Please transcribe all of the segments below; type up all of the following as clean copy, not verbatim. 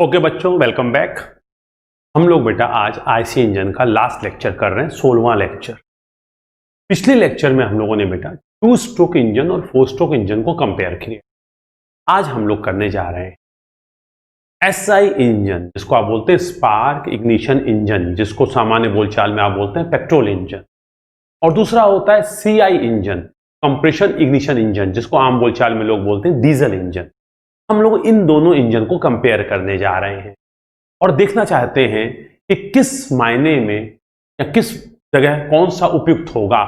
Okay बच्चों, welcome back. हम लोग बेटा आज आईसी इंजन का लास्ट लेक्चर कर रहे हैं, 16वां लेक्चर। पिछले लेक्चर में हम लोगों ने बेटा 2 स्ट्रोक इंजन और 4 स्ट्रोक इंजन को कंपेयर किया। आज हम लोग करने जा रहे हैं एसआई इंजन, जिसको आप बोलते हैं स्पार्क इग्निशन इंजन, जिसको सामान्य बोलचाल में आप बोलते हैं पेट्रोल इंजन। और दूसरा होता है CI engine, compression ignition engine, जिसको आम बोलचाल में लोग बोलते हैं डीजल इंजन। हम लोग इन दोनों इंजन को कंपेयर करने जा रहे हैं और देखना चाहते हैं कि किस मायने में या किस जगह कौन सा उपयुक्त होगा,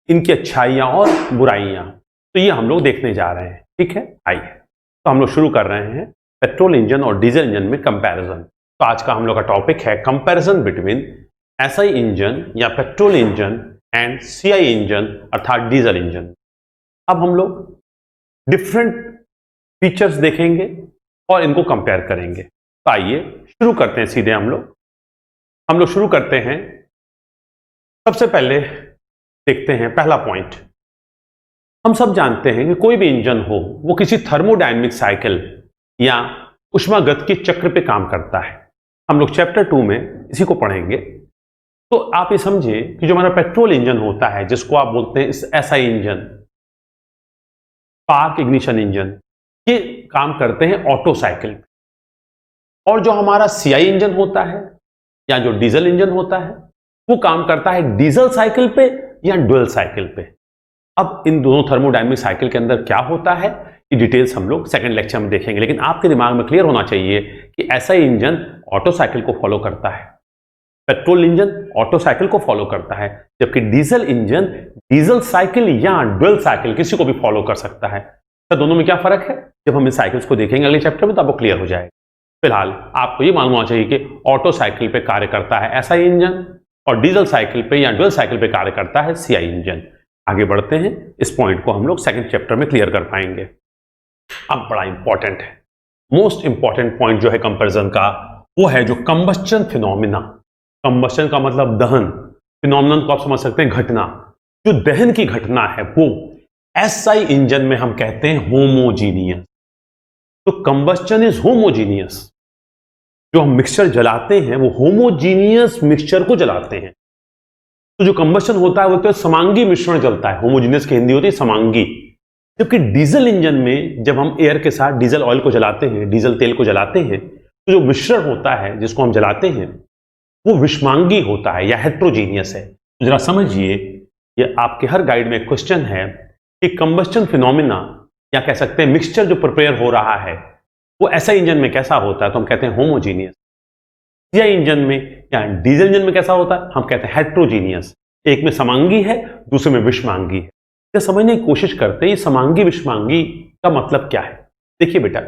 इनकी अच्छाइयां और बुराइयां। तो ये हम लोग देखने जा रहे हैं, ठीक है। आइए तो हम लोग शुरू कर रहे हैं पेट्रोल इंजन और डीजल इंजन में कंपैरिजन। तो आज का हम लोग का टॉपिक है कंपैरिजन बिटवीन एसआई इंजन या petrol engine and CI engine अर्थात डीजल इंजन। अब हम लोग डिफरेंट फीचर्स देखेंगे और इनको कंपेयर करेंगे। तो आइए शुरू करते हैं सीधे। हम लोग शुरू करते हैं। सबसे पहले देखते हैं पहला पॉइंट। हम सब जानते हैं कि कोई भी इंजन हो वो किसी थर्मोडायनेमिक साइकिल या ऊष्मागतिकी चक्र पे काम करता है। हम लोग चैप्टर 2 में इसी को पढ़ेंगे। तो आप ये समझिए कि जो हमारा पेट्रोल इंजन होता है, जिसको आप बोलते हैं SI engine, spark ignition engine, ये काम करते हैं ऑटो साइकिल पे। और जो हमारा सीआई इंजन होता है या जो डीजल इंजन होता है वो काम करता है डीजल साइकिल पे या ड्यूल साइकिल पे। अब इन दोनों थर्मोडायनेमिक साइकिल के अंदर क्या होता है, ये डिटेल्स हम लोग सेकंड लेक्चर में देखेंगे। लेकिन आपके दिमाग में क्लियर होना चाहिए कि एसआई इंजन ऑटो साइकिल को फॉलो करता है, पेट्रोल इंजन ऑटो साइकिल को फॉलो करता है, जबकि डीजल इंजन डीजल साइकिल या ड्यूल साइकिल किसी को भी फॉलो कर सकता है। तो दोनों में क्या फर्क है, जब हम इन साइकिल्स को देखेंगे अगले चैप्टर में तो आपको क्लियर हो जाएगा। फिलहाल आपको ये मालूम होना चाहिए कि ऑटो साइकिल पे कार्य करता है एसआई इंजन और डीजल साइकिल पे या ड्यूल साइकिल पे कार्य करता है सीआई इंजन। आगे बढ़ते हैं, इस पॉइंट को हम लोग सेकंड चैप्टर में क्लियर कर पाएंगे। अब बड़ा इंपॉर्टेंट है, मोस्ट इंपॉर्टेंट पॉइंट जो है कंपैरिजन का, वो है जो कंबस्चन फिनोमिना। कंबस्चन का मतलब दहन, फिनोमिनन को आप समझ सकते हैं घटना। जो दहन की घटना है वो एसआई इंजन में हम कहते हैं होमोजीनियस। तो कंबस्चन इज होमोजीनियस। जो हम मिक्सचर जलाते हैं वो होमोजीनियस मिक्सचर को जलाते हैं। तो जो कंबस्चन होता है वो तो समांगी मिश्रण जलता है। होमोजीनियस की हिंदी होती है समांगी। जबकि डीजल इंजन में जब हम एयर के साथ डीजल ऑयल को जलाते हैं, डीजल तेल को जलाते हैं, तो जो मिश्रण होता है जिसको हम जलाते हैं वो विषमांगी होता है या हेट्रोजीनियस है। तो जरा समझिए, ये आपके हर गाइड में क्वेश्चन है कि कंबस्चन फिनोमिना या कह सकते हैं मिक्सचर जो प्रिपेयर हो रहा है वो एसआई इंजन में कैसा होता है, तो हम कहते हैं होमोजीनियस। सीआई इंजन में या डीजल इंजन में कैसा होता है, हम कहते हैं हेट्रोजीनियस। एक में समांगी है, दूसरे में विषमांगी है। ये समझने की कोशिश करते हैं समांगी विषमांगी का मतलब क्या है। देखिए बेटा,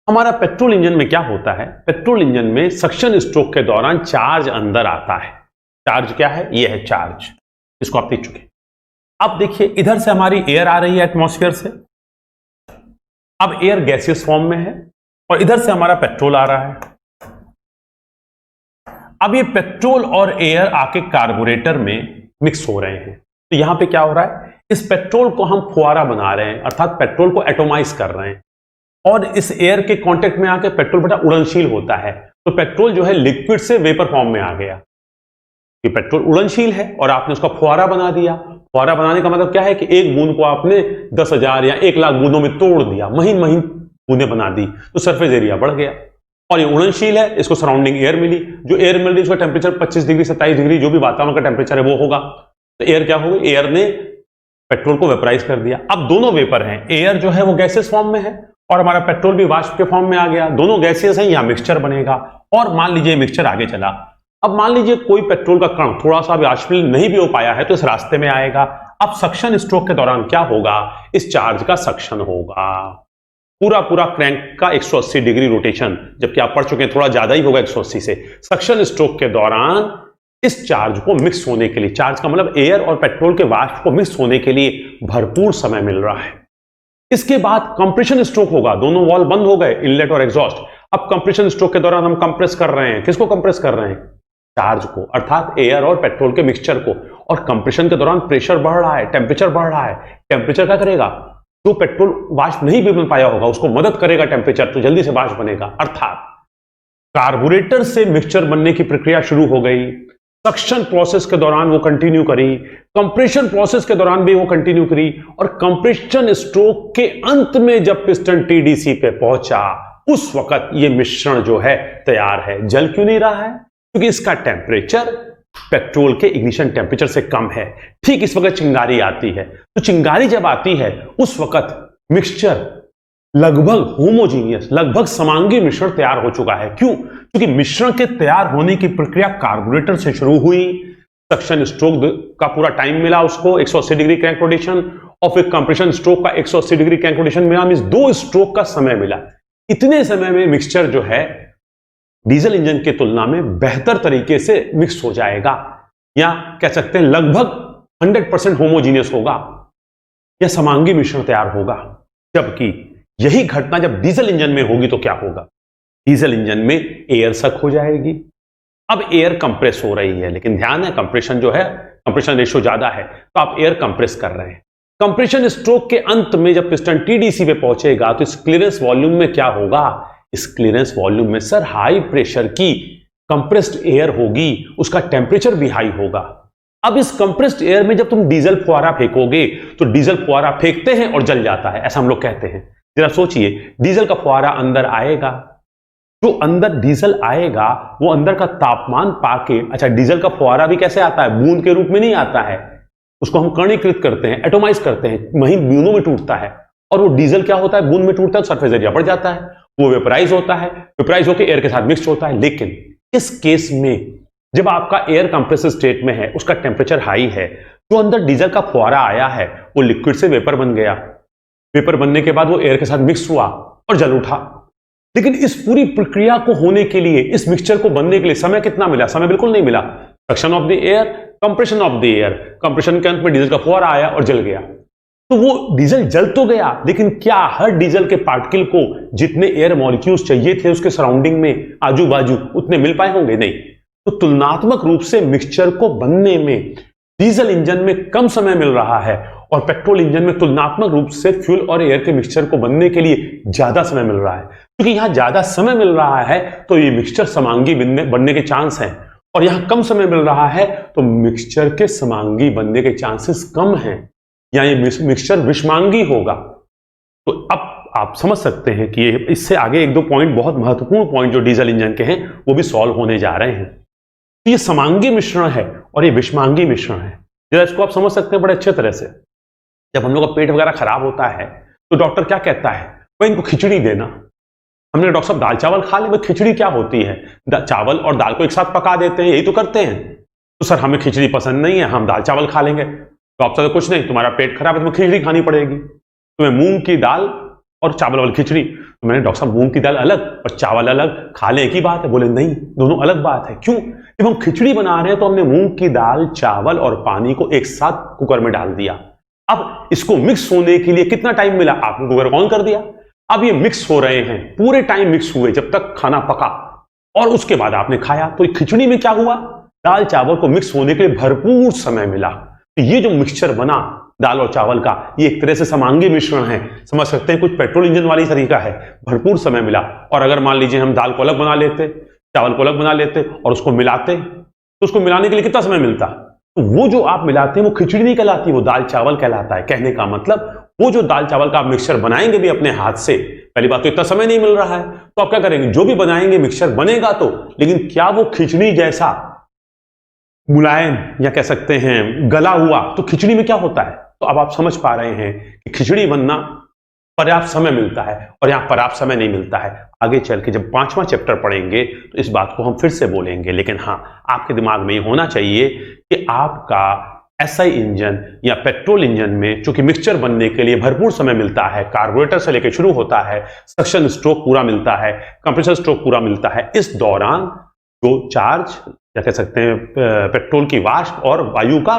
हमारा पेट्रोल इंजन में क्या होता है, पेट्रोल इंजन में सक्शन स्ट्रोक के दौरान चार्ज अंदर आता है। चार्ज क्या है, ये है चार्ज, इसको आप देख चुके हैं। अब देखिए, इधर से हमारी एयर आ रही है एटमॉस्फेयर से। अब एयर गैसियस फॉर्म में है और इधर से हमारा पेट्रोल आ रहा है। अब ये पेट्रोल और एयर आके कार्बोरेटर में मिक्स हो रहे हैं। तो यहां पे क्या हो रहा है, इस पेट्रोल को हम फुआरा बना रहे हैं, अर्थात पेट्रोल को एटोमाइज कर रहे हैं। और इस एयर के कांटेक्ट में आके पेट्रोल बेटा उड़नशील होता है। तो पेट्रोल जो है लिक्विड से वेपर फॉर्म में आ गया। ये पेट्रोल उड़नशील है और आपने उसका फुआरा बना दिया। फुआरा बनाने का मतलब क्या है कि एक बूंद को आपने 10,000 या 1 लाख बूंदों में तोड़ दिया, महीन महीन बूंदें बना दी, तो सरफेस एरिया बढ़ गया। और ये उड़नशील है, इसको सराउंडिंग एयर मिली। जो एयर मिल रही है उसका टेम्परेचर 25 डिग्री 27 डिग्री जो भी वातावरण का टेम्परेचर है वो होगा। तो एयर क्या होगी, एयर ने पेट्रोल को वेपराइज कर दिया। अब दोनों वेपर हैं, एयर जो है वो गैसियस फॉर्म में है और हमारा पेट्रोल भी वाष्प के फॉर्म में आ गया। दोनों गैसियस हैं, यहां मिक्सचर बनेगा। और मान लीजिए मिक्सचर आगे चला। अब मान लीजिए कोई पेट्रोल का कण थोड़ा सा भी वाष्पीय नहीं भी हो पाया है तो इस रास्ते में आएगा। अब सक्शन स्ट्रोक के दौरान क्या होगा, इस चार्ज का सक्शन होगा। पूरा पूरा क्रैंक का 180 डिग्री रोटेशन, जबकि आप पढ़ चुके हैं थोड़ा ज्यादा ही होगा 180 से। सक्शन स्ट्रोक के दौरान इस चार्ज को मिक्स होने के लिए, चार्ज का मतलब एयर और पेट्रोल के वाष्प को मिक्स होने के लिए भरपूर समय मिल रहा है। इसके बाद कंप्रेशन स्ट्रोक होगा, दोनों वॉल्व बंद हो गए, इनलेट और एग्जॉस्ट। अब कंप्रेशन स्ट्रोक के दौरान हम कंप्रेस कर रहे हैं, किसको कंप्रेस कर रहे हैं, चार्ज को, अर्थात एयर और पेट्रोल के मिक्सचर को। और कंप्रेशन के दौरान प्रेशर बढ़ रहा है, टेम्परेचर बढ़ रहा है। टेम्परेचर क्या करेगा, जो पेट्रोल वाष्प नहीं भी बन पाया होगा उसको मदद करेगा टेम्परेचर, तो जल्दी से वाष्प बनेगा। अर्थात कार्बोरेटर से मिक्सचर बनने की प्रक्रिया शुरू हो गई, सक्शन प्रोसेस के दौरान वो कंटिन्यू करी, कंप्रेशन प्रोसेस के दौरान भी वो कंटिन्यू करी, और कंप्रेशन स्ट्रोक के अंत में जब पिस्टन टीडीसी पे पहुंचा उस वक्त ये मिश्रण जो है तैयार है। जल क्यों नहीं रहा है? क्योंकि इसका टेम्परेचर पेट्रोल के इग्निशन टेम्परेचर से कम है। ठीक इस वक्त चिंगारी आती है, तो चिंगारी जब आती है उस वक्त मिक्सचर लगभग होमोजीनियस, लगभग समांगी मिश्रण तैयार हो चुका है। क्यों? क्योंकि मिश्रण के तैयार होने की प्रक्रिया कार्बोरेटर से शुरू हुई, सक्शन स्ट्रोक का पूरा टाइम मिला उसको 180 डिग्री क्रैंक रोटेशन, और फिर कंप्रेशन स्ट्रोक का 180 डिग्री क्रैंक रोटेशन मिला, मींस 2 स्ट्रोक का समय मिला। इतने समय में मिक्सचर जो है डीजल इंजन के तुलना में बेहतर तरीके से मिक्स हो जाएगा, या कह सकते हैं लगभग 100% होमोजीनियस होगा या समांगी मिश्रण तैयार होगा। जबकि यही घटना जब डीजल इंजन में होगी तो क्या होगा? डीजल इंजन में एयर सक हो जाएगी। अब एयर कंप्रेस हो रही है, लेकिन ध्यान है कंप्रेशन जो है, कंप्रेशन रेशियो ज्यादा है, तो आप एयर कंप्रेस कर रहे हैं। कंप्रेशन स्ट्रोक के अंत में जब पिस्टन टीडीसी पे पहुंचेगा तो इस क्लीयरेंस वॉल्यूम में क्या होगा? इस क्लीयरेंस वॉल्यूम में सर हाई प्रेशर की कंप्रेस्ड एयर होगी, उसका टेम्परेचर भी हाई होगा। अब इस कंप्रेस्ड एयर में जब तुम डीजल फुहारा फेंकोगे तो डीजल फुहारा फेंकते हैं और जल जाता है, ऐसा हम लोग कहते हैं। जरा सोचिए, डीजल का फुहारा अंदर आएगा, जो अंदर डीजल आएगा वो अंदर का तापमान पाके, अच्छा डीजल का फुहारा भी कैसे आता है? बूंद के रूप में नहीं आता है, उसको हम कणीकृत करते हैं, एटोमाइज करते हैं, वहीं बूंदों में टूटता है। और वो डीजल क्या होता है? बूंद में टूटता है, सरफेस एरिया बढ़ जाता है, वो वेपराइज होता है, वेपराइज होकर एयर के साथ मिक्स होता है। लेकिन इस केस में जब आपका एयर कंप्रेसिव स्टेट में है, उसका टेम्परेचर हाई है, जो अंदर डीजल का फुहारा आया है वो लिक्विड से वेपर बन गया, वेपर बनने के बाद वो एयर के साथ मिक्स हुआ और जल उठा। लेकिन इस पूरी प्रक्रिया को होने के लिए, इस मिक्सचर को बनने के लिए समय कितना मिला? समय बिल्कुल नहीं मिला। Suction of the air, compression of the air, compression के अंत में डीजल का फुहारा आया और जल गया। तो वो डीजल जल तो गया, लेकिन क्या हर डीजल के पार्टिकल को जितने एयर मॉलिक्यूल्स चाहिए थे उसके सराउंडिंग में, आजू बाजू, उतने मिल पाए होंगे? नहीं। तो तुलनात्मक रूप से मिक्सचर को बनने में डीजल इंजन में कम समय मिल रहा है और पेट्रोल इंजन में तुलनात्मक रूप से फ्यूल और एयर के मिक्सचर को बनने के लिए ज्यादा समय मिल रहा है। क्योंकि यहां ज्यादा समय मिल रहा है तो ये मिक्सचर समांगी बनने के चांस हैं, और यहां कम समय मिल रहा है तो मिक्सचर के समांगी बनने के चांसेस कम हैं, या ये मिक्सचर विषमांगी होगा। तो अब आप समझ सकते हैं कि ये इससे आगे 1-2 पॉइंट, बहुत महत्वपूर्ण पॉइंट जो डीजल इंजन के हैं, वो भी सॉल्व होने जा रहे हैं। तो ये समांगी मिश्रण है और ये विषमांगी मिश्रण है। जरा इसको आप समझ सकते हैं बड़े अच्छे तरह से। जब हम लोग का पेट वगैरह खराब होता है तो डॉक्टर क्या कहता है? भाई इनको खिचड़ी देना। हमने डॉक्टर साहब दाल चावल खा ले, खिचड़ी क्या होती है? चावल और दाल को एक साथ पका देते हैं, यही तो करते हैं। तो सर हमें खिचड़ी पसंद नहीं है, हम दाल चावल खा लेंगे। तो आपसे कुछ नहीं, तुम्हारा पेट खराब है, तुम्हें खिचड़ी खानी पड़ेगी, तुम्हें मूंग की दाल और चावल वाली खिचड़ी। तो मैंने डॉक्टर साहब मूंग की दाल अलग और चावल अलग खा ले, एक ही बात है? बोले नहीं, दोनों अलग बात है। क्यों? जब हम खिचड़ी बना रहे हैं तो हमने मूंग की दाल, चावल और पानी को एक साथ कुकर में डाल दिया। अब इसको मिक्स होने के लिए कितना टाइम मिला? आपने कुकर ऑन कर दिया, अब ये मिक्स हो रहे हैं, पूरे टाइम मिक्स हुए जब तक खाना पका, और उसके बाद आपने खाया। तो खिचड़ी में क्या हुआ? दाल चावल को मिक्स होने के लिए भरपूर समय मिला। तो ये जो मिक्सचर बना दाल और चावल का, ये एक तरह से समांगी मिश्रण है। समझ सकते हैं, कुछ पेट्रोल इंजन वाली तरीका है, भरपूर समय मिला। और अगर मान लीजिए हम दाल को अलग बना लेते, चावल को अलग बना लेते और उसको मिलाते, तो उसको मिलाने के लिए कितना समय मिलता? तो वो जो आप मिलाते हैं वो खिचड़ी नहीं कहलाती, वो दाल चावल कहलाता है। कहने का मतलब वो जो दाल चावल का आप मिक्सचर बनाएंगे भी अपने हाथ से, पहली बात तो इतना समय नहीं मिल रहा है, तो आप क्या करेंगे? जो भी बनाएंगे मिक्सचर बनेगा तो, लेकिन क्या वो खिचड़ी जैसा मुलायम या कह सकते हैं गला हुआ? तो खिचड़ी में क्या होता है? तो अब आप समझ पा रहे हैं कि खिचड़ी बनना पर्याप्त समय मिलता है और यहां पर्याप्त समय नहीं मिलता है। आगे चल के जब 5वां चैप्टर पढ़ेंगे तो इस बात को हम फिर से बोलेंगे। लेकिन हाँ, आपके दिमाग में ये होना चाहिए कि आपका एसआई इंजन या पेट्रोल इंजन में चूंकि मिक्सचर बनने के लिए भरपूर समय मिलता है, कार्बोरेटर से लेकर शुरू होता है, सक्शन स्ट्रोक पूरा मिलता है, कंप्रेसर स्ट्रोक पूरा मिलता है, इस दौरान जो चार्ज या कह सकते हैं पेट्रोल की वाष्प और वायु का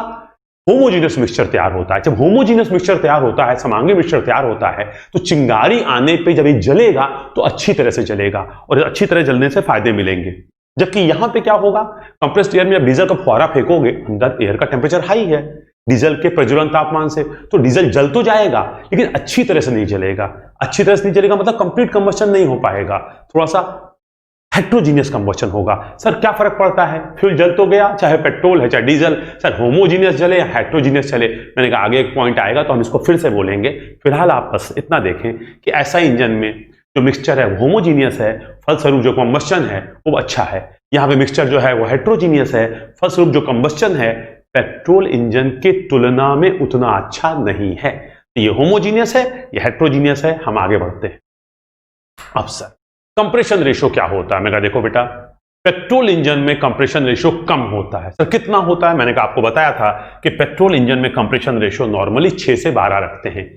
होमोजीनियस मिक्सचर तैयार होता है। जब होमोजीनियस मिक्सचर तैयार होता है, समांगी मिक्सचर तैयार होता है, तो चिंगारी आने पे जब ये जलेगा तो अच्छी तरह से जलेगा और अच्छी तरह जलने से फायदे मिलेंगे। जबकि यहां पे क्या होगा? कंप्रेस्ड एयर में जब डीजल का फुहारा फेंकोगे, अंदर एयर का टेम्परेचर हाई है डीजल के प्रज्वलन तापमान से, तो डीजल जल तो जाएगा लेकिन अच्छी तरह से नहीं जलेगा। अच्छी तरह से नहीं जलेगा मतलब कंप्लीट कंबस्शन नहीं हो पाएगा, थोड़ा सा हेट्रोजीनियस कंबशन होगा। सर क्या फर्क पड़ता है, फ्यूल जल तो गया, चाहे पेट्रोल है चाहे डीजल, सर होमोजीनियस जले या हेट्रोजीनियस चले। मैंने कहा आगे एक पॉइंट आएगा तो हम इसको फिर से बोलेंगे, फिलहाल आप बस इतना देखें कि ऐसा इंजन में जो मिक्सचर है वो होमोजीनियस है, फलस्वरूप जो कंबशन है वो अच्छा है। यहाँ पे मिक्सचर जो है वो हेट्रोजीनियस है, फलस्वरूप जो कंबशन है पेट्रोल इंजन के तुलना में उतना अच्छा नहीं है। तो ये होमोजीनियस है, ये हेट्रोजीनियस है। हम आगे बढ़ते हैं। अब सर कंप्रेशन रेशियो क्या होता है? मैंने कहा देखो बेटा, पेट्रोल इंजन में कंप्रेशन रेशियो कम होता है। सर कितना होता है? मैंने कहा आपको बताया था कि पेट्रोल इंजन में कंप्रेशन रेशियो नॉर्मली 6 से 12 रखते हैं।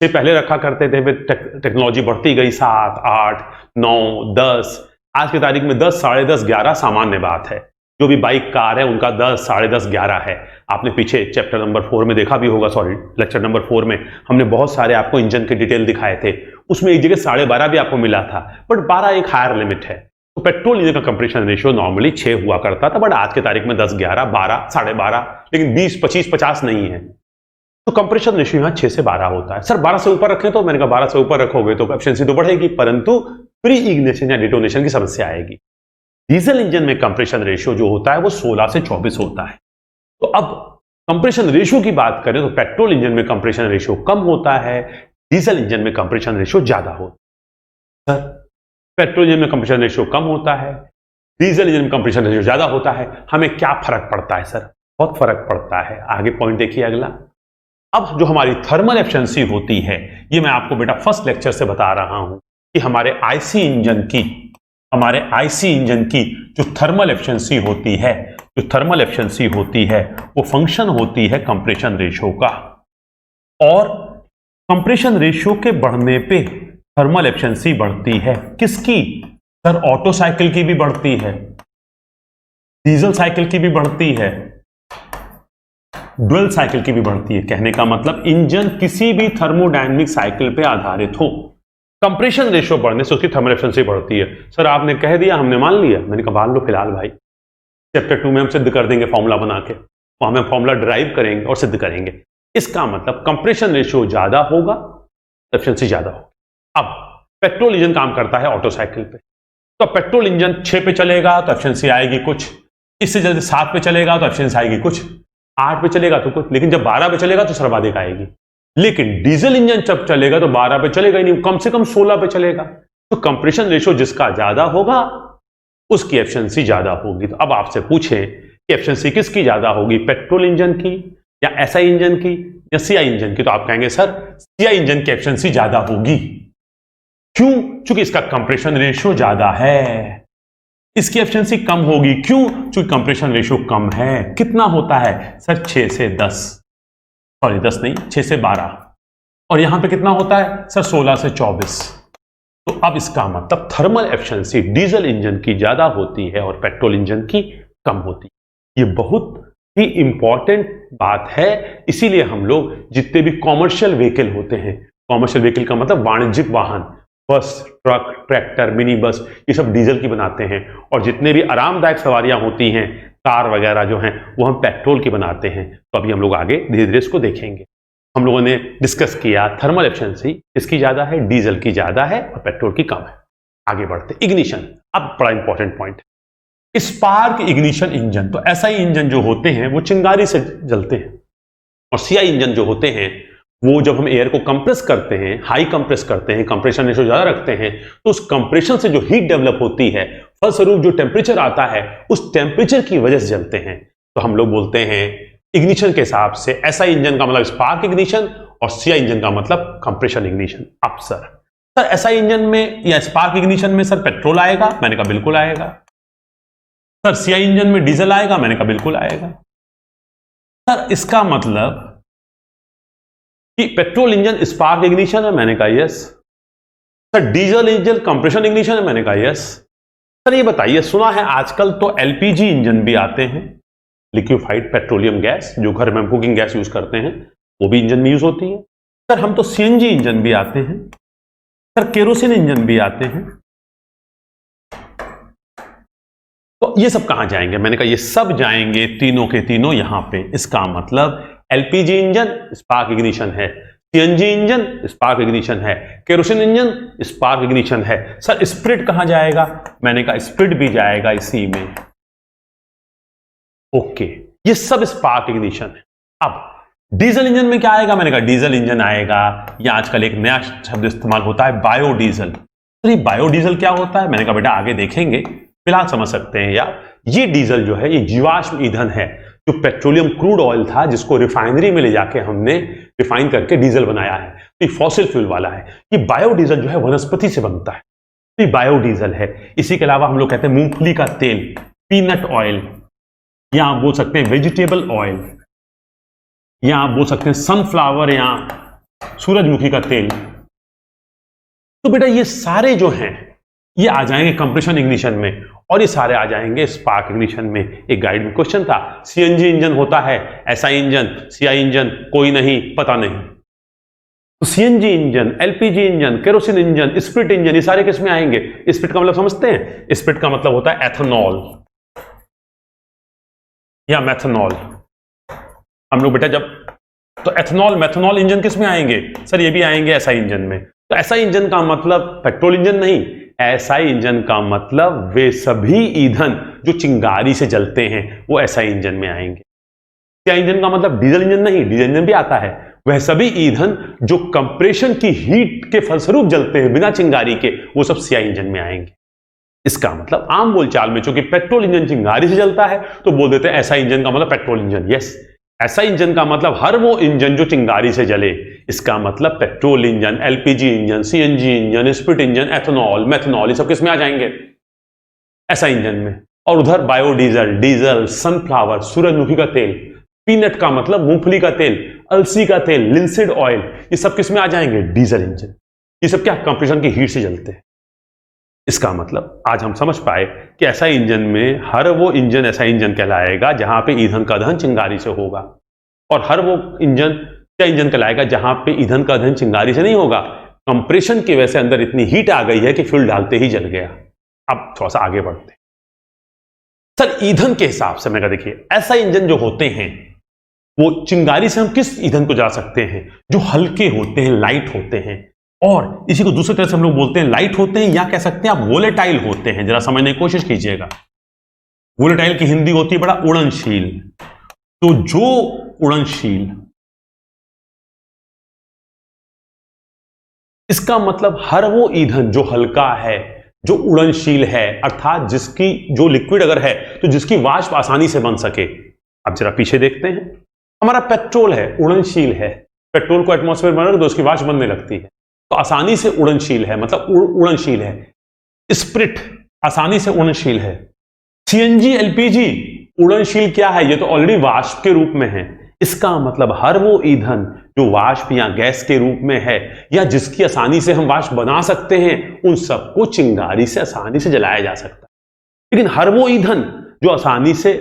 से पहले रखा करते थे, फिर टेक्नोलॉजी बढ़ती गई, 7, 8, 9, 10, आज की तारीख में 10, 10.5, 11 सामान्य बात है। जो भी बाइक कार है उनका 10, 10.5, 11 है। आपने पीछे चैप्टर नंबर 4 में देखा भी होगा, सॉरी लेक्चर नंबर 4 में हमने बहुत सारे आपको इंजन के डिटेल दिखाए थे, उसमें एक जगह 12.5 भी आपको मिला था, बट 12 एक हायर लिमिट है। तो पेट्रोल इंजन का कंप्रेशन रेशियो नॉर्मली 6 हुआ करता था, बट आज की तारीख में 10, 11, 12, 12.5, लेकिन 20, 25, 50 नहीं है। तो कंप्रेशन रेशियो यहाँ 6 से 12 होता है। सर 12 से ऊपर रखें तो? मैंने कहा 12 से ऊपर रखोगे तो एफिशिएंसी तो बढ़ेगी, परंतु प्री इग्निशन या डिटोनेशन की समस्या आएगी। डीजल इंजन में कंप्रेशन रेशियो जो होता है वो 16 से 24 होता है। तो अब कंप्रेशन रेशियो की बात करें तो पेट्रोल इंजन में कंप्रेशन रेशियो कम होता है, डीजल इंजन में कंप्रेशन रेशियो ज्यादा होता है। सर पेट्रोल इंजन में कंप्रेशन रेशियो कम होता है, डीजल इंजन में कंप्रेशन रेशियो ज्यादा होता है, हमें क्या फर्क पड़ता है? सर बहुत फर्क पड़ता है। आगे पॉइंट देखिए अगला। अब जो हमारी थर्मल एफिशिएंसी होती है, ये मैं आपको बेटा फर्स्ट लेक्चर से बता रहा हूं कि हमारे आईसी इंजन की जो थर्मल एफिशिएंसी होती है, वो फंक्शन होती है कंप्रेशन रेशियो का। और कंप्रेशन रेशियो के बढ़ने पे थर्मल एफिशिएंसी बढ़ती है। किसकी? सर ऑटो साइकिल की भी बढ़ती है, डीजल साइकिल की भी बढ़ती है, ड्यूल साइकिल की भी बढ़ती है। कहने का मतलब इंजन किसी भी थर्मोडायनेमिक साइकिल पे आधारित हो, कंप्रेशन रेशियो बढ़ने से उसकी थर्मल एफिशिएंसी बढ़ती है। सर आपने कह दिया, हमने मान लिया। मैंने कहा मान लो फिलहाल भाई, चैप्टर 2 में हम सिद्ध कर देंगे फॉर्मूला बना के, तो हमें फॉर्मूला ड्राइव करेंगे और सिद्ध करेंगे। इसका मतलब कंप्रेशन रेशियो ज्यादा होगा, एफिशिएंसी ज्यादा होगी। अब पेट्रोल इंजन काम करता है ऑटो साइकिल पे, तो पेट्रोल इंजन 6 पे चलेगा तो एफिशिएंसी आएगी कुछ, इससे जल्दी 7 पे चलेगा तो एफिशिएंसी आएगी कुछ, 8 पे चलेगा तो कुछ, लेकिन जब 12 पे चलेगा तो सर्वाधिक आएगी। लेकिन डीजल इंजन जब चलेगा तो 12 पे चलेगा ही नहीं, कम से कम 16 पे चलेगा। तो कंप्रेशन रेशियो जिसका ज्यादा होगा उसकी एफिशिएंसी ज्यादा होगी। तो अब आपसे पूछे कि एफिशिएंसी किसकी ज्यादा होगी, पेट्रोल इंजन की या एसआई इंजन की या सीआई इंजन की? तो आप कहेंगे सर सीआई इंजन की एफिशिएंसी ज्यादा होगी। क्यों? क्योंकि इसका कंप्रेशन रेशियो ज्यादा है। इसकी एफिशिएंसी कम होगी, क्यों? क्योंकि कंप्रेशन रेशियो कम है। कितना होता है? सर 6 से 10, सॉरी 10 नहीं, 6 से 12। और यहां पे कितना होता है? सर 16 से 24। तो अब इसका मतलब थर्मल एफिशिएंसी डीजल इंजन की ज्यादा होती है और पेट्रोल इंजन की कम होती है। ये बहुत ही इंपॉर्टेंट बात है। इसीलिए हम लोग जितने भी कॉमर्शियल व्हीकल होते हैं, कॉमर्शियल व्हीकल का मतलब वाणिज्यिक वाहन, बस, ट्रक, ट्रैक्टर, मिनी बस, ये सब डीजल की बनाते हैं। और जितने भी आरामदायक सवारियां होती हैं, कार वगैरह जो हैं, वो हम पेट्रोल की बनाते हैं। तो अभी हम लोग आगे धीरे धीरे इसको देखेंगे। हम लोगों ने डिस्कस किया थर्मल एफिशिएंसी किसकी ज्यादा है, डीजल की ज्यादा है और पेट्रोल की कम है। आगे बढ़ते इग्निशन। अब बड़ा important point, spark ignition engine. तो एसआई इंजन जो होते हैं वो चिंगारी से जलते हैं, और सीआई इंजन जो होते हैं वो जब हम एयर को कंप्रेस करते हैं, हाई कंप्रेस करते हैं, कंप्रेशन रेशियो ज्यादा रखते हैं, तो उस कंप्रेशन से जो हीट डेवलप होती है, फलस्वरूप जो टेम्परेचर आता है, उस टेम्परेचर की वजह से जलते हैं। तो हम लोग बोलते हैं इग्निशन के हिसाब से एसआई इंजन का मतलब स्पार्क इग्निशन और सीआई इंजन का मतलब कंप्रेशन इग्निशन। अब सर एसआई इंजन में या स्पार्क इग्निशन में सर पेट्रोल आएगा? मैंने कहा बिल्कुल आएगा। सर सीआई इंजन में डीजल आएगा? मैंने कहा बिल्कुल आएगा। सर इसका मतलब कि पेट्रोल इंजन स्पार्क इग्निशन है? मैंने कहा yes. Sir diesel engine compression ignition है? मैंने कहा यस। सर ये बताइए, सुना है आजकल तो एलपीजी इंजन भी आते हैं, लिक्विफाइड पेट्रोलियम गैस, जो घर में कुकिंग गैस यूज करते हैं, वो भी इंजन में यूज होती है। सर हम तो सीएनजी इंजन भी आते हैं, सर केरोसिन इंजन भी आते हैं। तो ये सब कहां जाएंगे? मैंने कहा ये सब जाएंगे तीनों के तीनों यहां पे। इसका मतलब एलपीजी इंजन स्पार्क इग्निशन है, सीएनजी इंजन स्पार्क इग्निशन है, केरोसिन इंजन स्पार्क इग्निशन है। सर स्प्रिट कहां जाएगा? मैंने कहा स्प्रिट भी जाएगा इसी में। ओके, ये सब स्पार्क इग्निशन है। अब डीजल इंजन में क्या आएगा? मैंने कहा डीजल इंजन आएगा, या आजकल एक नया शब्द इस्तेमाल होता है बायोडीजल। तो ये बायोडीजल क्या होता है? मैंने कहा बेटा आगे देखेंगे, फिलहाल समझ सकते हैं यार। ये डीजल जो है ये जीवाश्म ईंधन है, जो पेट्रोलियम क्रूड ऑयल था जिसको रिफाइनरी में ले जाके हमने रिफाइन करके डीजल बनाया है। तो ये फॉसिल फ्यूल वाला है। ये बायोडीजल जो है वनस्पति से बनता है, तो ये बायोडीजल है। इसी के अलावा हम लोग कहते हैं मूंगफली का तेल, पीनट ऑयल, या आप बोल सकते हैं वेजिटेबल ऑयल, या आप बोल सकते हैं सनफ्लावर या सूरजमुखी का तेल। तो बेटा ये सारे जो हैं ये आ जाएंगे कंप्रेशन इग्निशन में, और ये सारे आ जाएंगे स्पार्क इग्निशन में। एक गाइड में क्वेश्चन था, सीएनजी इंजन होता है, एसआई इंजन, सीआई इंजन, कोई नहीं, पता नहीं। तो CNG engine, LPG engine, kerosene engine, spirit engine, ये सारे किस में आएंगे? स्प्रिट का मतलब समझते हैं? स्प्रिट का मतलब होता है एथेनॉल या मेथनॉल। हम लोग बेटा जब तो एथेनॉल मेथनॉल इंजन किस में आएंगे? सर ये भी आएंगे एसआई इंजन में। तो एसआई इंजन का मतलब पेट्रोल इंजन नहीं, एसआई इंजन का मतलब वे सभी ईंधन जो चिंगारी से जलते हैं वो एसआई इंजन में आएंगे। सीआई इंजन का मतलब डीजल इंजन नहीं, डीजल इंजन भी आता है। वह सभी ईंधन जो कंप्रेशन की हीट के फलस्वरूप जलते हैं बिना चिंगारी के, वो सब सीआई इंजन में आएंगे। इसका मतलब आम बोलचाल में चूंकि पेट्रोल इंजन चिंगारी से जलता है तो बोल देते हैं एसआई इंजन का मतलब petrol engine. Yes, SI engine का मतलब हर वो इंजन जो चिंगारी से जले। इसका मतलब petrol engine, LPG engine, CNG engine, spirit engine, ethanol, methanol, ये सब किस में आ जाएंगे? एसआई इंजन में। और उधर बायोडीजल, डीजल, सनफ्लावर, सूरजमुखी का तेल, पीनट का मतलब मूंगफली का तेल, अलसी का तेल, लिंसिड ऑयल, ये सब किस में आ जाएंगे? Diesel engine. ये सब क्या कंप्रेशन की हीट से जलते हैं। इसका मतलब आज हम समझ पाए कि एसआई इंजन में हर वो इंजन एसआई इंजन कहलाएगा जहां पे ईंधन का दहन चिंगारी से होगा, और हर वो इंजन क्या इंजन कहलाएगा जहां पे ईंधन का दहन चिंगारी से नहीं होगा। कंप्रेशन की वजह से अंदर इतनी हीट आ गई है कि फ्यूल डालते ही जल गया। अब थोड़ा सा आगे बढ़ते हैं। सर ईंधन के हिसाब से मैं देखिए एसआई इंजन जो होते हैं वो चिंगारी से हम किस ईंधन को जला सकते हैं? जो हल्के होते हैं, लाइट होते हैं, और इसी को दूसरी तरह से हम लोग बोलते हैं लाइट होते हैं, या कह सकते हैं आप वोलेटाइल होते हैं। जरा समझने की कोशिश कीजिएगा। वोलेटाइल की हिंदी होती है बड़ा उड़नशील। तो जो उड़नशील, इसका मतलब हर वो ईंधन जो हल्का है, जो उड़नशील है, अर्थात जिसकी जो लिक्विड अगर है तो जिसकी वाष्प आसानी से बन सके। अब जरा पीछे देखते हैं, हमारा पेट्रोल है, उड़नशील है। पेट्रोल को एटमॉस्फेयर में रख दो, उसकी वाष्प बनने लगती है, तो आसानी से उड़नशील है, मतलब उड़नशील है। स्प्रिट आसानी से उड़नशील है। सीएनजी, एलपीजी उड़नशील क्या है? ये तो ऑलरेडी वाष्प के रूप में है। इसका मतलब हर वो ईंधन जो वाष्प या गैस के रूप में है, या जिसकी आसानी से हम वाष्प बना सकते हैं, उन सबको चिंगारी से आसानी से जलाया जा सकता है। लेकिन हर वो ईंधन जो आसानी से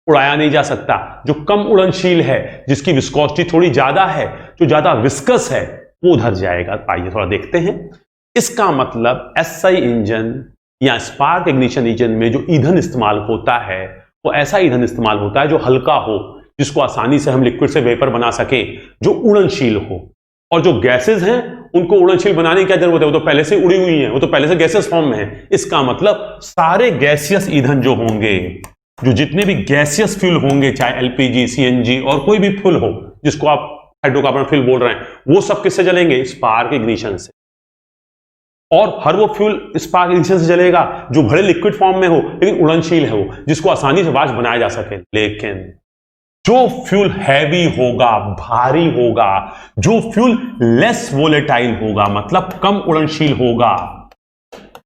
उड़ाया नहीं जा सकता, जो कम उड़नशील है, जिसकी विस्कोसिटी थोड़ी ज्यादा है, जो ज्यादा विस्कस है, वो उधर जाएगा। आइए थोड़ा देखते हैं। इसका मतलब एसआई इंजन या स्पार्क इग्निशन इंजन में जो ईंधन इस्तेमाल होता है वो ऐसा ईंधन इस्तेमाल होता है जो हल्का हो, जिसको आसानी से हम लिक्विड से वेपर बना सके, जो उड़नशील हो। और जो गैसेस हैं उनको उड़नशील बनाने की क्या जरूरत है? वो तो पहले से उड़ी हुई हैं, वो तो पहले से गैसेस फॉर्म में है। इसका मतलब सारे गैसियस ईंधन जो होंगे, जो जितने भी गैसियस फ्यूल होंगे, चाहे एलपीजी, सीएनजी और कोई भी फ्यूल हो जिसको आप हाइड्रोकार्बन फ्यूल बोल रहे हैं, वो सब किससे जलेंगे? स्पार्क इग्निशन से। और हर वो फ्यूल स्पार्क इग्निशन से जलेगा जो भले लिक्विड फॉर्म में हो लेकिन उड़नशील है, वो जिसको आसानी से वाष्प बनाया जा सके। लेकिन जो फ्यूल हैवी होगा, भारी होगा, जो फ्यूल लेस वोलेटाइल होगा, मतलब कम उड़नशील होगा,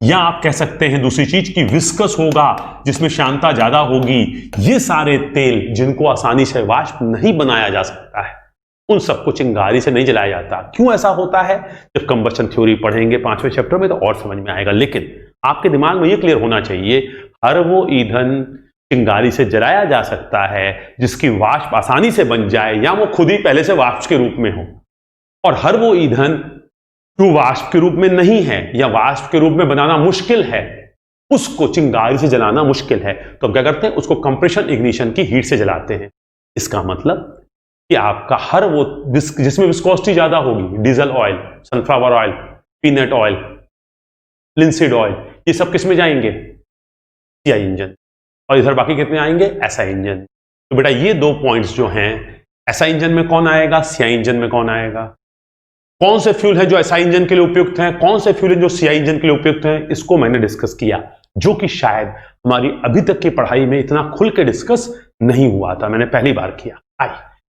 या आप कह सकते हैं दूसरी चीज की विस्कस होगा, जिसमें श्यानता ज्यादा होगी, ये सारे तेल जिनको आसानी से वाष्प नहीं बनाया जा सकता है, उन सबको चिंगारी से नहीं जलाया जाता। क्यों ऐसा होता है? जब कंबशन थ्योरी पढ़ेंगे 5वें चैप्टर में तो और समझ में आएगा। लेकिन आपके दिमाग में यह क्लियर होना चाहिए, हर वो ईंधन चिंगारी से जलाया जा सकता है जिसकी वाष्प आसानी से बन जाए, या वो खुद ही पहले से वाष्प के रूप में हो। और हर वो ईंधन जो वाष्प के रूप में नहीं है या वाष्प के रूप में बनाना मुश्किल है, उसको चिंगारी से जलाना मुश्किल है, तो हम क्या करते हैं? उसको कंप्रेशन इग्निशन की हीट से जलाते हैं। इसका मतलब कि आपका हर वो जिसमें विस्कोसिटी ज्यादा होगी, diesel oil, sunflower oil, peanut oil, linseed oil, ये सब किस में जाएंगे? CI engine. और इधर बाकी कितने आएंगे? SI engine. तो बेटा ये दो पॉइंट्स जो हैं, एसआई इंजन में कौन आएगा, सीआई इंजन में कौन आएगा, कौन से फ्यूल है जो एसआई इंजन के लिए उपयुक्त हैं, कौन से फ्यूल है जो सीआई इंजन के लिए उपयुक्त हैं, इसको मैंने डिस्कस किया, जो कि शायद हमारी अभी तक की पढ़ाई में इतना खुल के डिस्कस नहीं हुआ था, मैंने पहली बार किया। आई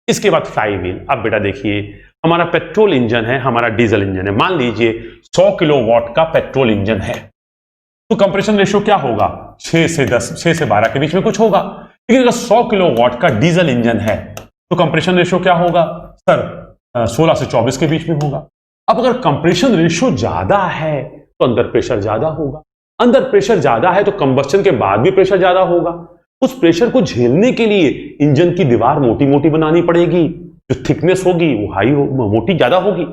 इसके बाद फ्लाई व्हील। अब बेटा देखिए, हमारा पेट्रोल इंजन है, हमारा डीजल इंजन है। मान लीजिए 100 किलोवाट का पेट्रोल इंजन है, तो कंप्रेशन रेशियो क्या होगा? 6 से 10, 6 से 12 के बीच में कुछ होगा। लेकिन अगर 100 किलोवाट का डीजल इंजन है तो कंप्रेशन रेशियो क्या होगा? सर 16 से 24 के बीच में होगा। अब अगर कंप्रेशन रेशियो ज्यादा है तो अंदर प्रेशर ज्यादा होगा, अंदर प्रेशर ज्यादा है तो कंबस्शन के बाद भी प्रेशर ज्यादा होगा। उस प्रेशर को झेलने के लिए इंजन की दीवार मोटी मोटी बनानी पड़ेगी, जो थिकनेस होगी वो मोटी ज्यादा होगी।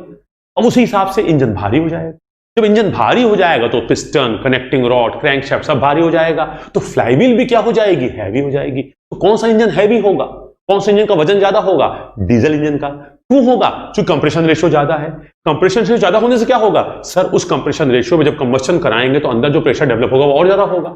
अब उसी हिसाब से इंजन भारी हो जाएगा। जब इंजन भारी हो जाएगा तो पिस्टन, कनेक्टिंग रॉड, क्रैंकशाफ्ट सब भारी हो जाएगा, तो फ्लाईव्हील भी क्या हो जाएगी? हैवी हो जाएगी। तो कौन सा इंजन हैवी होगा? कौन सा इंजन का वजन ज्यादा होगा? डीजल इंजन का। क्यों होगा? क्योंकि कंप्रेशन रेशियो ज्यादा है। कंप्रेशन रेशियो ज्यादा होने से क्या होगा? सर उस कंप्रेशन रेशियो में जब कंबस्शन कराएंगे तो अंदर जो प्रेशर डेवलप होगा वो और ज्यादा होगा।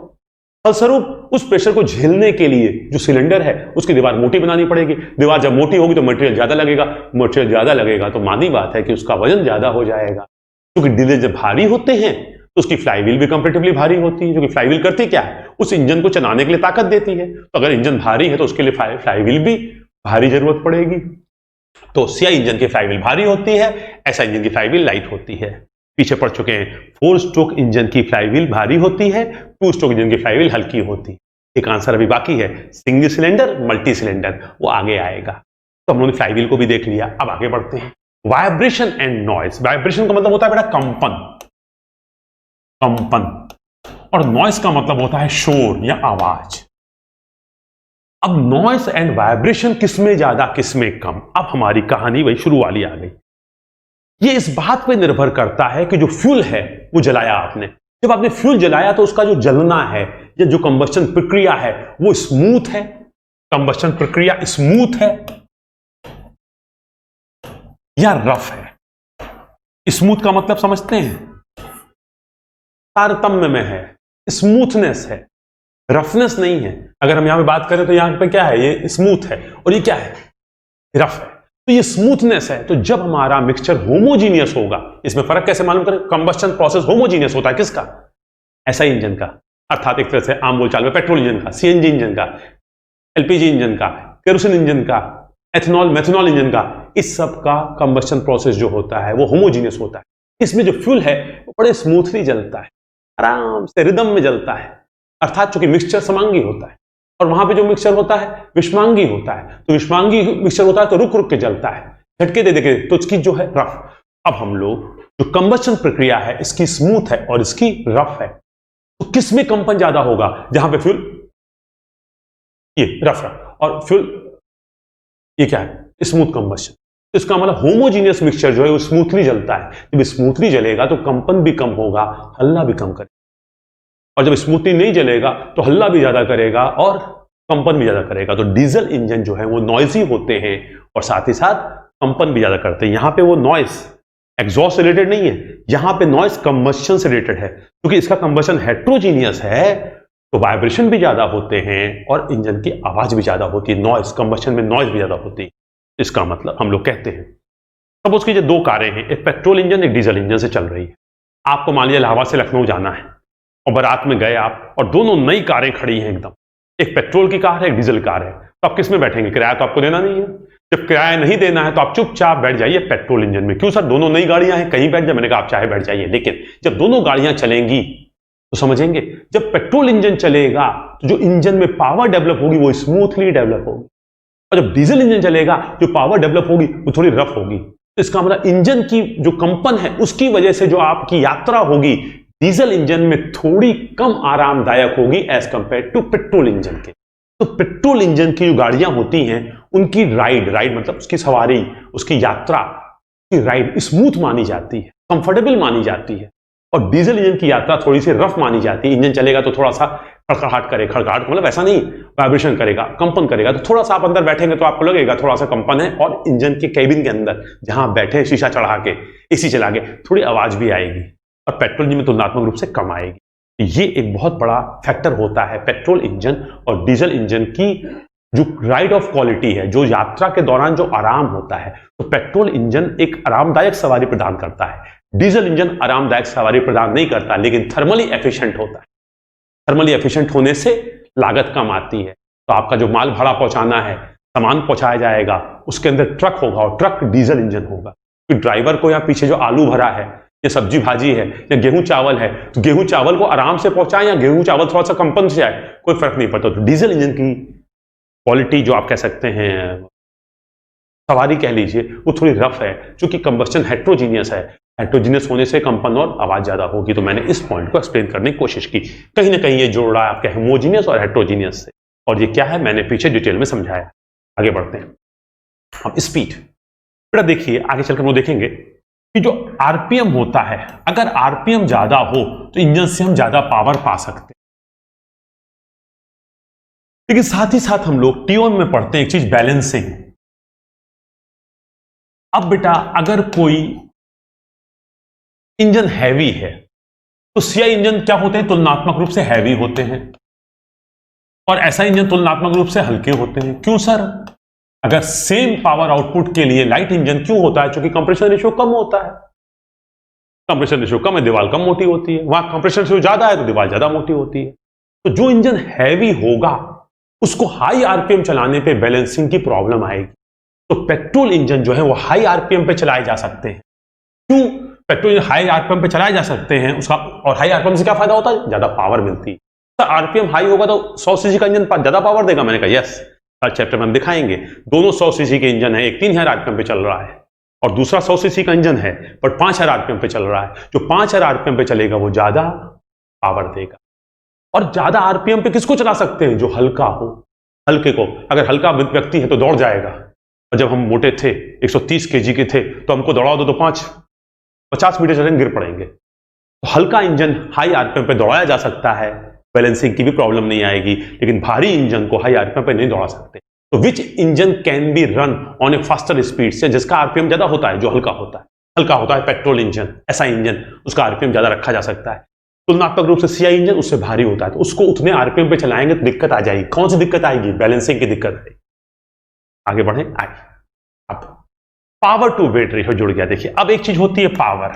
फलस्वरूप उस प्रेशर को झेलने के लिए जो सिलेंडर है उसकी दीवार मोटी बनानी पड़ेगी। दीवार जब मोटी होगी तो मटेरियल ज्यादा लगेगा, मटेरियल ज्यादा लगेगा तो मानी बात है कि उसका वजन ज्यादा हो जाएगा। क्योंकि डीजल जब भारी होते हैं तो उसकी फ्लाईव्हील भी कंपैरेटिवली भारी होती है, क्योंकि फ्लाईव्हील करती क्या है? उस इंजन को चलाने के लिए ताकत देती है। तो अगर इंजन भारी है तो उसके लिए फ्लाईव्हील भी भारी जरूरत पड़ेगी। तो सीआई इंजन की फ्लाईव्हील भारी होती है, एसआई इंजन की फ्लाईव्हील लाइट होती है। पीछे पड़ चुके हैं, 4 स्ट्रोक इंजन की फ्लाईव्हील भारी होती है, 2 स्ट्रोक इंजन की फ्लाईव्हील हल्की होती है। एक आंसर अभी बाकी है, सिंगल सिलेंडर, मल्टी सिलेंडर, वो आगे आएगा। तो हम लोगों ने फ्लाईव्हील को भी देख लिया। अब आगे बढ़ते हैं, वाइब्रेशन एंड नॉइज। वाइब्रेशन का मतलब होता है बेटा कंपन, और नॉइज का मतलब होता है शोर या आवाज। अब नॉइज एंड वाइब्रेशन किसमें ज्यादा किसमें कम? अब हमारी कहानी वही शुरू वाली आ गई। ये इस बात पे निर्भर करता है कि जो फ्यूल है वो जलाया आपने, जब आपने फ्यूल जलाया तो उसका जो जलना है या जो कंबस्शन प्रक्रिया है वो स्मूथ है, कंबस्शन प्रक्रिया स्मूथ है या रफ है? स्मूथ का मतलब समझते हैं, तारतम्य में है, स्मूथनेस है, रफनेस नहीं है। अगर हम यहां पे बात करें तो यहां पे क्या है? ये स्मूथ है और ये क्या है? रफ है। तो ये स्मूथनेस है। तो जब हमारा मिक्सचर होमोजीनियस होगा, इसमें फर्क कैसे मालूम करें? कंबस्शन प्रोसेस होमोजीनियस होता है किसका? एसआई इंजन का, अर्थात एक तरह से आम बोलचाल में पेट्रोल इंजन का, सीएनजी इंजन का, एलपीजी इंजन का, केरोसिन इंजन का, एथेनॉल मेथनॉल इंजन का, इस सब का कंबस्शन प्रोसेस जो होता है वो होमोजीनियस होता है। इसमें जो फ्यूल है वो बड़े स्मूथली जलता है, आराम से रिदम में जलता है, अर्थात चूंकि मिक्सचर समांगी होता है और वहां पे जो मिक्सचर होता है विषमांगी होता है। तो विषमांगी मिक्सचर होता है तो रुक रुक के जलता है, झटके दे देके, तो इसकी जो है रफ। अब हम लोग जो कंबस्शन प्रक्रिया है इसकी स्मूथ है और इसकी रफ है, तो किसमें कंपन ज्यादा होगा? जहां पे फ्यूल ये रफ है और फ्यूल ये क्या है? Smooth combustion. तो इसका मतलब होमोजीनियस मिक्सचर जो है वो स्मूथली जलता है। जब स्मूथली जलेगा तो कंपन भी कम होगा, हल्ला भी कम करेगा, और जब स्मूथली नहीं जलेगा तो हल्ला भी ज्यादा करेगा और कंपन भी ज्यादा करेगा। तो डीजल इंजन जो है वो नॉइजी होते हैं और साथ ही साथ कंपन भी ज्यादा करते हैं। यहां पे वो नॉइस एग्जॉस्ट से रिलेटेड नहीं है, यहां पे नॉइस कंबस्शन से रिलेटेड है, क्योंकि इसका कंबस्शन हेट्रोजीनियस है तो वाइब्रेशन भी ज्यादा होते हैं और इंजन की आवाज भी ज्यादा होती है। नॉइस कंबस्शन में नॉइस भी ज्यादा होती है। इसका मतलब हम लोग कहते हैं, सपोज कीजिए 2 कारें हैं, एक पेट्रोल इंजन एक डीजल इंजन से चल रही है। आपको मान लिया इलाहाबाद से लखनऊ जाना है और बारात में गए आप और दोनों नई कारें खड़ी हैं एकदम, एक पेट्रोल की कार है एक डीजल कार है। तो आप किस में बैठेंगे? किराया तो आपको देना नहीं है। जब किराया नहीं देना है तो आप चुपचाप बैठ जाइए पेट्रोल इंजन में। क्यों सर? दोनों नई गाड़ियां हैं, कहीं बैठ जाए। मैंने कहा आप चाहे बैठ जाइए, लेकिन जब दोनों गाड़ियां चलेंगी तो समझेंगे, जब पेट्रोल इंजन चलेगा तो जो इंजन में पावर डेवलप होगी वो स्मूथली डेवलप होगी, और जब डीजल इंजन चलेगा जो पावर डेवलप होगी वो थोड़ी रफ होगी। तो इसका मतलब इंजन की जो कंपन है उसकी वजह से जो आपकी यात्रा होगी डीजल इंजन में थोड़ी कम आरामदायक होगी as compare to petrol engine के। तो पेट्रोल इंजन की जो गाड़ियां होती हैं उनकी राइड मतलब उसकी सवारी, उसकी यात्रा की राइड स्मूथ मानी जाती है, कंफर्टेबल मानी जाती है। और डीजल इंजन की यात्रा थोड़ी सी रफ मानी जाती है। इंजन चलेगा तो थोड़ा सा खड़खड़ाहट करे, खड़खड़ाहट मतलब ऐसा नहीं, वाइब्रेशन करेगा, कंपन करेगा, तो थोड़ा सा आप अंदर बैठेंगे तो आपको लगेगा थोड़ा सा कंपन है। और इंजन के केबिन के अंदर जहां बैठे शीशा चढ़ा के एसी चला के थोड़ी आवाज भी आएगी, और पेट्रोल इंजन में तुलनात्मक रूप से कम आएगी। ये एक बहुत बड़ा फैक्टर होता है पेट्रोल इंजन और डीजल इंजन की जो राइड ऑफ क्वालिटी है, जो यात्रा के दौरान जो आराम होता है। तो पेट्रोल इंजन एक आरामदायक सवारी प्रदान करता है, डीजल इंजन आरामदायक सवारी प्रदान नहीं करता, लेकिन थर्मली एफिशिएंट होता है। थर्मली एफिशिएंट होने से लागत कम आती है। तो आपका जो माल भाड़ा पहुंचाना है, सामान पहुंचाया जाएगा, उसके अंदर ट्रक होगा और ट्रक डीजल इंजन होगा। तो ड्राइवर को यहाँ पीछे जो आलू भरा है या सब्जी भाजी है या गेहूं चावल है, तो गेहूं चावल को आराम से पहुंचाएं या गेहूं चावल थोड़ा सा कंपन से आए, कोई फर्क नहीं पड़ता। तो डीजल इंजन की क्वालिटी जो आप कह सकते हैं, सवारी कह लीजिए, वो थोड़ी रफ है, क्योंकि कंबस्टन हेट्रोजीनियस है। हेट्रोजीनियस होने से कंपन और आवाज ज्यादा होगी। तो मैंने इस पॉइंट को एक्सप्लेन करने की कोशिश की। कहीं ना कहीं ये जोड़ रहा है आपके होमोजीनियस और हेट्रोजीनियस से, और ये क्या है मैंने पीछे डिटेल में समझाया। आगे बढ़ते हैं। अब स्पीड, बेटा देखिए आगे चलकर वो देखेंगे कि जो आरपीएम होता है, अगर आरपीएम ज्यादा हो तो इंजन से हम ज्यादा पावर पा सकते हैं। लेकिन साथ ही साथ हम लोग टीओन में पढ़ते हैं एक चीज, बैलेंसिंग। अब बेटा अगर कोई इंजन हैवी है तो सीआई इंजन क्या होते हैं, तुलनात्मक रूप से हैवी होते हैं, और ऐसा इंजन तुलनात्मक रूप से हल्के होते हैं। क्यों सर? अगर सेम पावर आउटपुट के लिए लाइट इंजन क्यों होता है? क्योंकि कंप्रेशन रेशियो कम होता है। कंप्रेशन रेशियो कम है, दीवार कम मोटी होती है। वहां कंप्रेशन रेशियो ज्यादा है तो दीवार ज्यादा मोटी होती है। तो जो इंजन हैवी होगा उसको हाई आरपीएम चलाने पे बैलेंसिंग की प्रॉब्लम आएगी। तो पेट्रोल इंजन जो है वो हाई आरपीएम पे चलाए जा सकते हैं। क्यों पेट्रोल इंजन हाई आरपीएम पे चलाए जा सकते हैं? उसका और हाई आरपीएम से क्या फायदा होता है? ज्यादा पावर मिलती है। तो आरपीएम हाई होगा तो 100 सीसी का इंजन ज्यादा पावर देगा। मैंने कहा यस, हर चैप्टर में हम दिखाएंगे। दोनों 100 सीसी के इंजन है, एक 3000 आरपीएम पे चल रहा है और दूसरा 100 सीसी का इंजन है बट 5000 आरपीएम पे चल रहा है। जो 5000 आरपीएम पे चलेगा वो ज्यादा पावर देगा। और ज्यादा आरपीएम पे किसको चला सकते हैं? जो हल्का हो। हल्के को, अगर हल्का व्यक्ति है तो दौड़ जाएगा, और जब हम मोटे थे 130 केजी के थे तो हमको दौड़ाओ दो तो 50 मीटर चलेंगे गिर पड़ेंगे। तो हल्का इंजन हाई आरपीएम पे दौड़ाया जा सकता है, बैलेंसिंग की भी प्रॉब्लम नहीं आएगी। लेकिन भारी इंजन को हाई आरपीएम पे नहीं दौड़ा सकते। तो which engine can be run on a faster speed से, जिसका आरपीएम ज्यादा होता है, जो हल्का होता है। हल्का होता है पेट्रोल इंजन, ऐसा इंजन उसका आरपीएम ज्यादा रखा जा सकता है। तुलनात्मक रूप से सीआई इंजन उससे भारी होता है, तो उसको उतने आरपीएम पे चलाएंगे तो दिक्कत आ जाएगी। कौन सी दिक्कत आएगी? बैलेंसिंग की दिक्कत आएगी। आगे बढ़े। अब पावर टू वेट रेशियो जुड़ गया। देखिए अब एक चीज होती है पावर,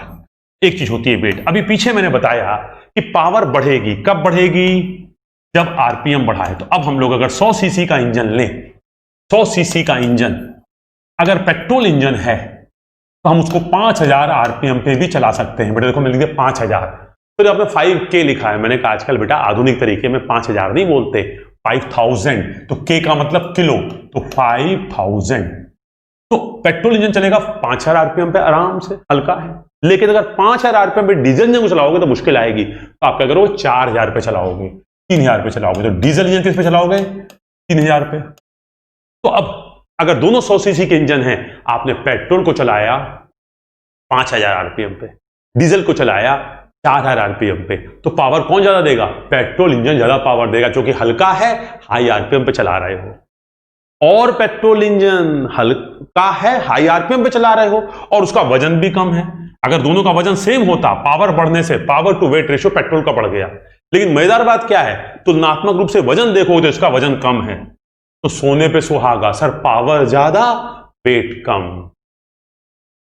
एक चीज होती है वेट। अभी पीछे मैंने बताया कि पावर बढ़ेगी, कब बढ़ेगी? जब आरपीएम बढ़ा है। तो अब हम लोग अगर 100 सीसी का इंजन लें, 100 सीसी का इंजन अगर पेट्रोल इंजन है तो हम उसको 5000 आरपीएम पे भी चला सकते हैं। बेटा देखो मैंने लिख दिया 5000, फिर आपने 5K लिखा है। मैंने कहा आजकल बेटा आधुनिक तरीके में 5000 नहीं बोलते, 5000। तो K का मतलब किलो, तो 5000। तो पेट्रोल इंजन चलेगा 5000 आरपीएम पे आराम से, हल्का है। लेकिन अगर 5000 आरपीएम पे डीजल इंजन को चलाओगे तो मुश्किल आएगी। तो आप क्या करोगे? 4000 पे चलाओगे, 3000 पे चलाओगे। तो डीजल इंजन किस पे चलाओगे? 3000 पे। तो अब अगर दोनों 100 सीसी के इंजन हैं, आपने पेट्रोल को चलाया 5000 आरपीएम पे, डीजल को चलाया 4000 आरपीएम पे, तो पावर कौन ज्यादा देगा? पेट्रोल इंजन ज्यादा पावर देगा, क्योंकि हल्का है, हाई आरपीएम पे चला रहे हो। और पेट्रोल इंजन हल्का है, हाई आरपीएम पे चला रहे हो, और उसका वजन भी कम है। अगर दोनों का वजन सेम होता, पावर बढ़ने से power to weight ratio petrol का बढ़ गया। लेकिन मजेदार बात क्या है? तुलनात्मक रूप से वजन देखोगे तो इसका वजन कम है। तो सोने पे सुहागा सर, पावर ज्यादा वेट कम।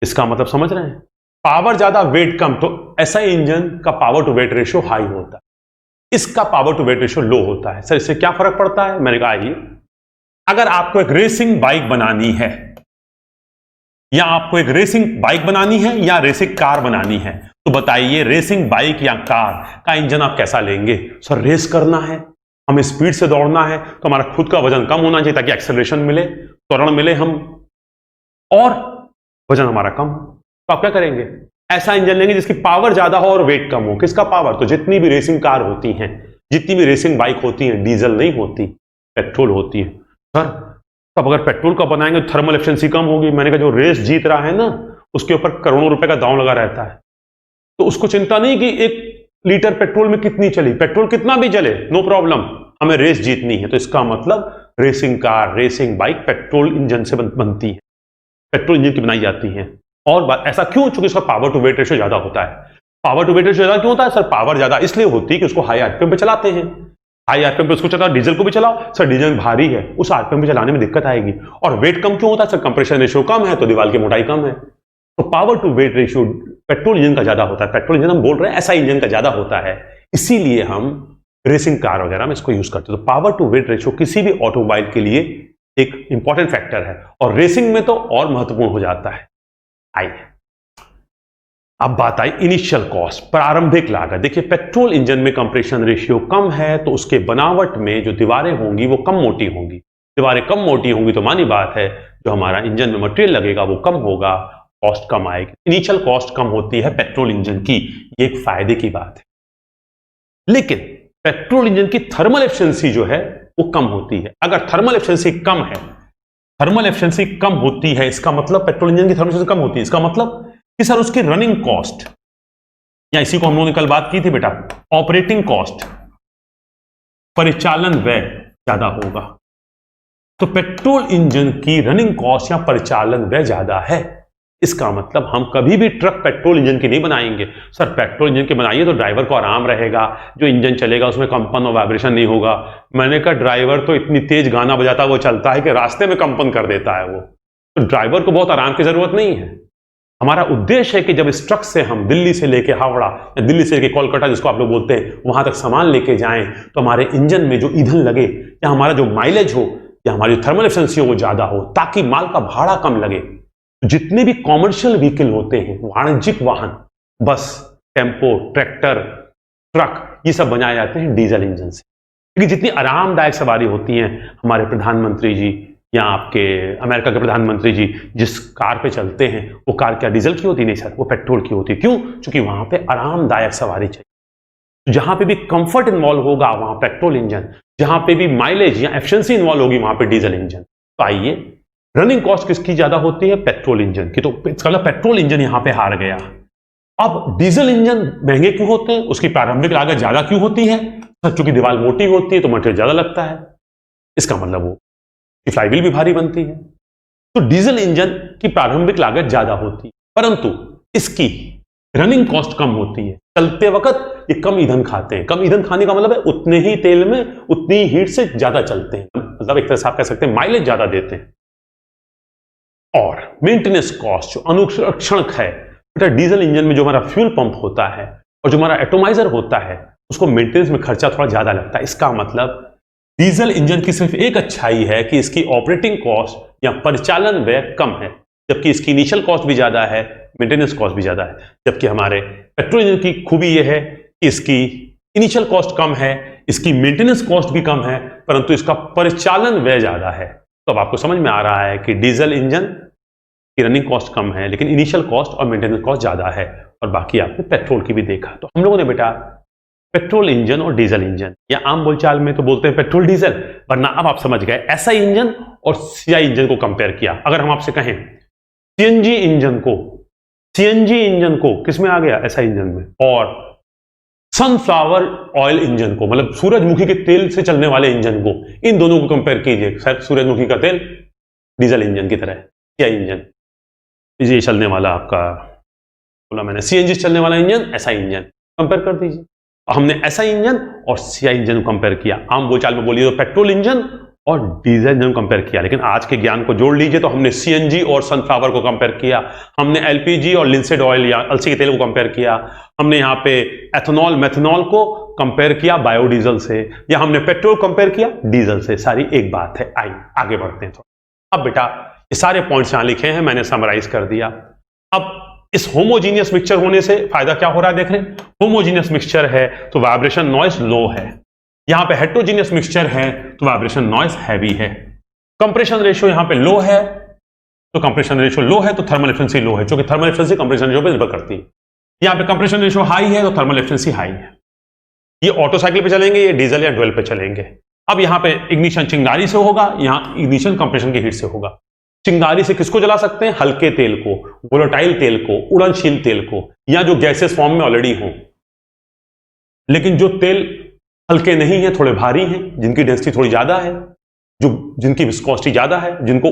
इसका मतलब समझ रहे हैं? पावर ज्यादा वेट कम, तो ऐसा इंजन का power to weight ratio high होता है, इसका power to weight ratio low होता है। सर इससे क्या फर्क पड़ता है? मैंने कहा ये, अगर आपको एक रेसिंग बाइक बनानी है, या आपको एक रेसिंग बाइक बनानी है या रेसिंग कार बनानी है, तो बताइए रेसिंग बाइक या कार का इंजन आप कैसा लेंगे? सर रेस करना है, हमें स्पीड से दौड़ना है, तो हमारा खुद का वजन कम होना चाहिए ताकि एक्सेलरेशन मिले, त्वरण मिले हम, और वजन हमारा कम हो। तो आप क्या करेंगे? ऐसा इंजन लेंगे जिसकी पावर ज्यादा हो और वेट कम हो। किसका पावर? तो जितनी भी रेसिंग कार होती हैं, जितनी भी रेसिंग बाइक होती हैं, डीजल नहीं होती, पेट्रोल होती है। सर तब अगर पेट्रोल का बनाएंगे तो थर्मल एफिशिएंसी कम होगी। मैंने कहा जो रेस जीत रहा है ना, उसके ऊपर करोड़ों रुपए का दांव लगा रहता है, तो उसको चिंता नहीं कि 1 लीटर पेट्रोल में कितनी चली, पेट्रोल कितना भी जले नो प्रॉब्लम, हमें रेस जीतनी है। तो इसका मतलब racing car, racing bike petrol engine से बनती है, पेट्रोल इंजन की बनाई जाती है। और ऐसा क्यों? क्योंकि उसका पावर टू वेट रेशियो ज्यादा होता है। पावर टू वेट रेशियो ज्यादा क्यों होता है सर? पावर ज्यादा इसलिए होती है कि उसको हाई आरपीएम पे चलाते हैं। हाई आरपीएम पे उसको चला, डीजल को भी चलाओ सर, डीजल भारी है, उस आरपीएम पे चलाने में दिक्कत आएगी। और वेट कम क्यों होता है सर? कंप्रेशन रेशियो कम है तो दीवार की मोटाई कम है। तो power to weight ratio petrol engine का ज्यादा होता है। पेट्रोल इंजन हम बोल रहे हैं, ऐसा इंजन का ज्यादा होता है, इसीलिए हम रेसिंग कार वगैरह में इसको यूज करते हैं। तो पावर टू वेट रेशियो किसी भी ऑटोमोबाइल के लिए एक इंपॉर्टेंट फैक्टर है, और रेसिंग में तो और महत्वपूर्ण हो जाता है। आइए अब बात आई इनिशियल कॉस्ट, प्रारंभिक लागत। देखिए पेट्रोल इंजन में कंप्रेशन रेशियो कम है तो उसके बनावट में जो दीवारें होंगी वो कम मोटी होंगी। दीवारें कम मोटी होंगी तो मानी बात है जो हमारा इंजन में मटेरियल लगेगा वो कम होगा, कॉस्ट कम आएगी। इनिशियल कॉस्ट कम होती है पेट्रोल इंजन की, ये एक फायदे की बात है। लेकिन पेट्रोल इंजन की थर्मल एफिशिएंसी जो है वो कम होती है। अगर थर्मल एफिशिएंसी कम है, थर्मल एफिशिएंसी कम होती है, इसका मतलब पेट्रोल इंजन की थर्मल एफिशिएंसी कम होती है, इसका मतलब कि सर उसकी रनिंग कॉस्ट, या इसी को हम लोगों ने कल बात की थी बेटा, ऑपरेटिंग कॉस्ट, परिचालन व्यय ज्यादा होगा। तो पेट्रोल इंजन की रनिंग कॉस्ट या परिचालन व्यय ज्यादा है। इसका मतलब हम कभी भी ट्रक पेट्रोल इंजन की नहीं बनाएंगे। सर पेट्रोल इंजन की बनाइए तो ड्राइवर को आराम रहेगा, जो इंजन चलेगा उसमें कंपन और वाइब्रेशन नहीं होगा। मैंने कहा ड्राइवर तो इतनी तेज गाना बजाता वो चलता है कि रास्ते में कंपन कर देता है वो, तो ड्राइवर को बहुत आराम की जरूरत नहीं है। हमारा उद्देश्य है कि जब इस ट्रक से हम दिल्ली से लेके हावड़ा या दिल्ली से लेके कोलकाता जिसको आप लोग बोलते हैं वहां तक सामान लेके जाएं, तो हमारे इंजन में जो ईंधन लगे या हमारा जो माइलेज हो या हमारी थर्मल एफिशिएंसी हो वो ज्यादा हो, ताकि माल का भाड़ा कम लगे। जितने भी कॉमर्शियल व्हीकल होते हैं, वाणिज्यिक वाहन, बस, टेम्पो, ट्रैक्टर, ट्रक, ये सब बनाए जाते हैं डीजल इंजन से। क्योंकि जितनी आरामदायक सवारी होती है, हमारे प्रधानमंत्री जी या आपके अमेरिका के प्रधानमंत्री जी जिस कार पे चलते हैं वो कार क्या डीजल की होती? नहीं सर, वो पेट्रोल की होती है। क्यों? क्योंकि वहां पे आरामदायक सवारी चाहिए। जहां पे भी कंफर्ट इन्वॉल्व होगा वहां पेट्रोल इंजन, जहां पे भी माइलेज या एफिशिएंसी इन्वॉल्व होगी वहां पे डीजल इंजन। तो आइए, रनिंग कॉस्ट किसकी ज्यादा होती है? पेट्रोल इंजन की। तो इसका मतलब पेट्रोल इंजन यहां पे हार गया। अब डीजल इंजन महंगे क्यों होते हैं? उसकी प्रारंभिक लागत ज्यादा क्यों होती है? क्योंकि दीवार मोटी होती है तो मटेरियल ज्यादा लगता है, इसका मतलब वो फ्लाईव्हील भी भारी बनती है। तो डीजल इंजन की प्रारंभिक लागत ज्यादा होती है, परंतु इसकी रनिंग कॉस्ट कम होती है। चलते वक्त ये कम ईंधन खाते हैं। कम ईंधन खाने का मतलब है उतने ही तेल में उतनी हीट से ज्यादा चलते हैं, मतलब एक तरह से आप कह सकते हैं माइलेज ज्यादा देते हैं। और मेंटेनेंस कॉस्ट जो अनुरक्षण है बेटा, डीजल इंजन में जो हमारा फ्यूल पंप होता है और जो हमारा एटोमाइजर होता है उसको मेंटेनेंस में खर्चा थोड़ा ज्यादा लगता है। इसका मतलब डीजल इंजन की सिर्फ एक अच्छाई है कि इसकी ऑपरेटिंग कॉस्ट या परिचालन व्यय कम है, जबकि इसकी इनिशियल कॉस्ट भी ज्यादा है, मेंटेनेंस कॉस्ट भी ज्यादा है। जबकि हमारे पेट्रोल इंजन की खूबी यह है कि इसकी इनिशियल कॉस्ट कम है, इसकी मेंटेनेंस कॉस्ट भी कम है, परंतु इसका परिचालन व्यय ज्यादा है। तो अब आपको समझ में आ रहा है कि डीजल इंजन की रनिंग कॉस्ट कम है लेकिन इनिशियल कॉस्ट और मेंटेनेंस कॉस्ट ज्यादा है। और बाकी आपने पेट्रोल की भी देखा। तो हम लोगों ने बेटा पेट्रोल इंजन और डीजल इंजन, या आम बोलचाल में तो बोलते हैं पेट्रोल डीजल, वरना अब आप समझ गए एसआई इंजन और सीआई इंजन को कंपेयर किया। अगर हम आपसे कहें सीएनजी इंजन को किस में आ गया? एसआई इंजन में। और सनफ्लावर ऑयल इंजन को, मतलब सूरजमुखी के तेल से चलने वाले इंजन को, इन दोनों को कंपेयर कीजिए। शायद सूरजमुखी का तेल डीजल इंजन की तरह, सीआई इंजन ये चलने वाला आपका, बोला मैंने सीएनजी चलने वाला इंजन, एसआई इंजन कंपेयर कर दीजिए। हमने एसआई इंजन और सीआई इंजन को कंपेयर किया। आम बोलचाल में बोलिए तो पेट्रोल इंजन और डीजल इंजन को कंपेयर किया। लेकिन आज के ज्ञान को जोड़ लीजिए तो हमने सीएनजी और सनफ्लावर को कंपेयर किया, हमने एलपीजी और लिंसेड ऑयल या अलसी के तेल को कंपेयर किया, हमने यहाँ पे एथेनॉल मेथनॉल को कंपेयर किया बायोडीजल से, या हमने पेट्रोल कंपेयर किया डीजल से। सारी एक बात है। आइए आगे बढ़ते हैं थोड़ा। अब बेटा ये सारे पॉइंट्स यहां लिखे हैं, मैंने समराइज कर दिया। अब इस होमोजीनियस मिक्सचर होने से फायदा क्या हो रहा है देख रहे हैं। होमोजीनियस मिक्सचर है तो वाइब्रेशन नॉइस लो है, यहां पे हेट्रोजीनियस मिक्सचर है तो वाइब्रेशन नॉइस हैवी है। कंप्रेशन रेशियो यहां पे लो है तो कंप्रेशन रेशियो लो है तो थर्मल एफिशिएंसी लो है, क्योंकि थर्मल एफिशिएंसी कंप्रेशन रेशियो पे निर्भर करती है। यहां पे कंप्रेशन रेशियो हाई है तो थर्मल एफिशिएंसी हाई है। ये ऑटो साइकिल पे चलेंगे, ये डीजल या ड्यूल पे चलेंगे। अब यहां पे इग्निशन चिंगारी से होगा, यहां इग्निशन कंप्रेशन की हीट से होगा। चिंगारी से किसको जला सकते हैं? हल्के तेल को, वोलेटाइल तेल को, उड़नशील तेल को, या जो गैसेस फॉर्म में ऑलरेडी हो। लेकिन जो तेल हल्के नहीं है, थोड़े भारी हैं, जिनकी डेंसिटी थोड़ी ज्यादा है, जिनकी विस्कोसिटी ज्यादा है, जिनको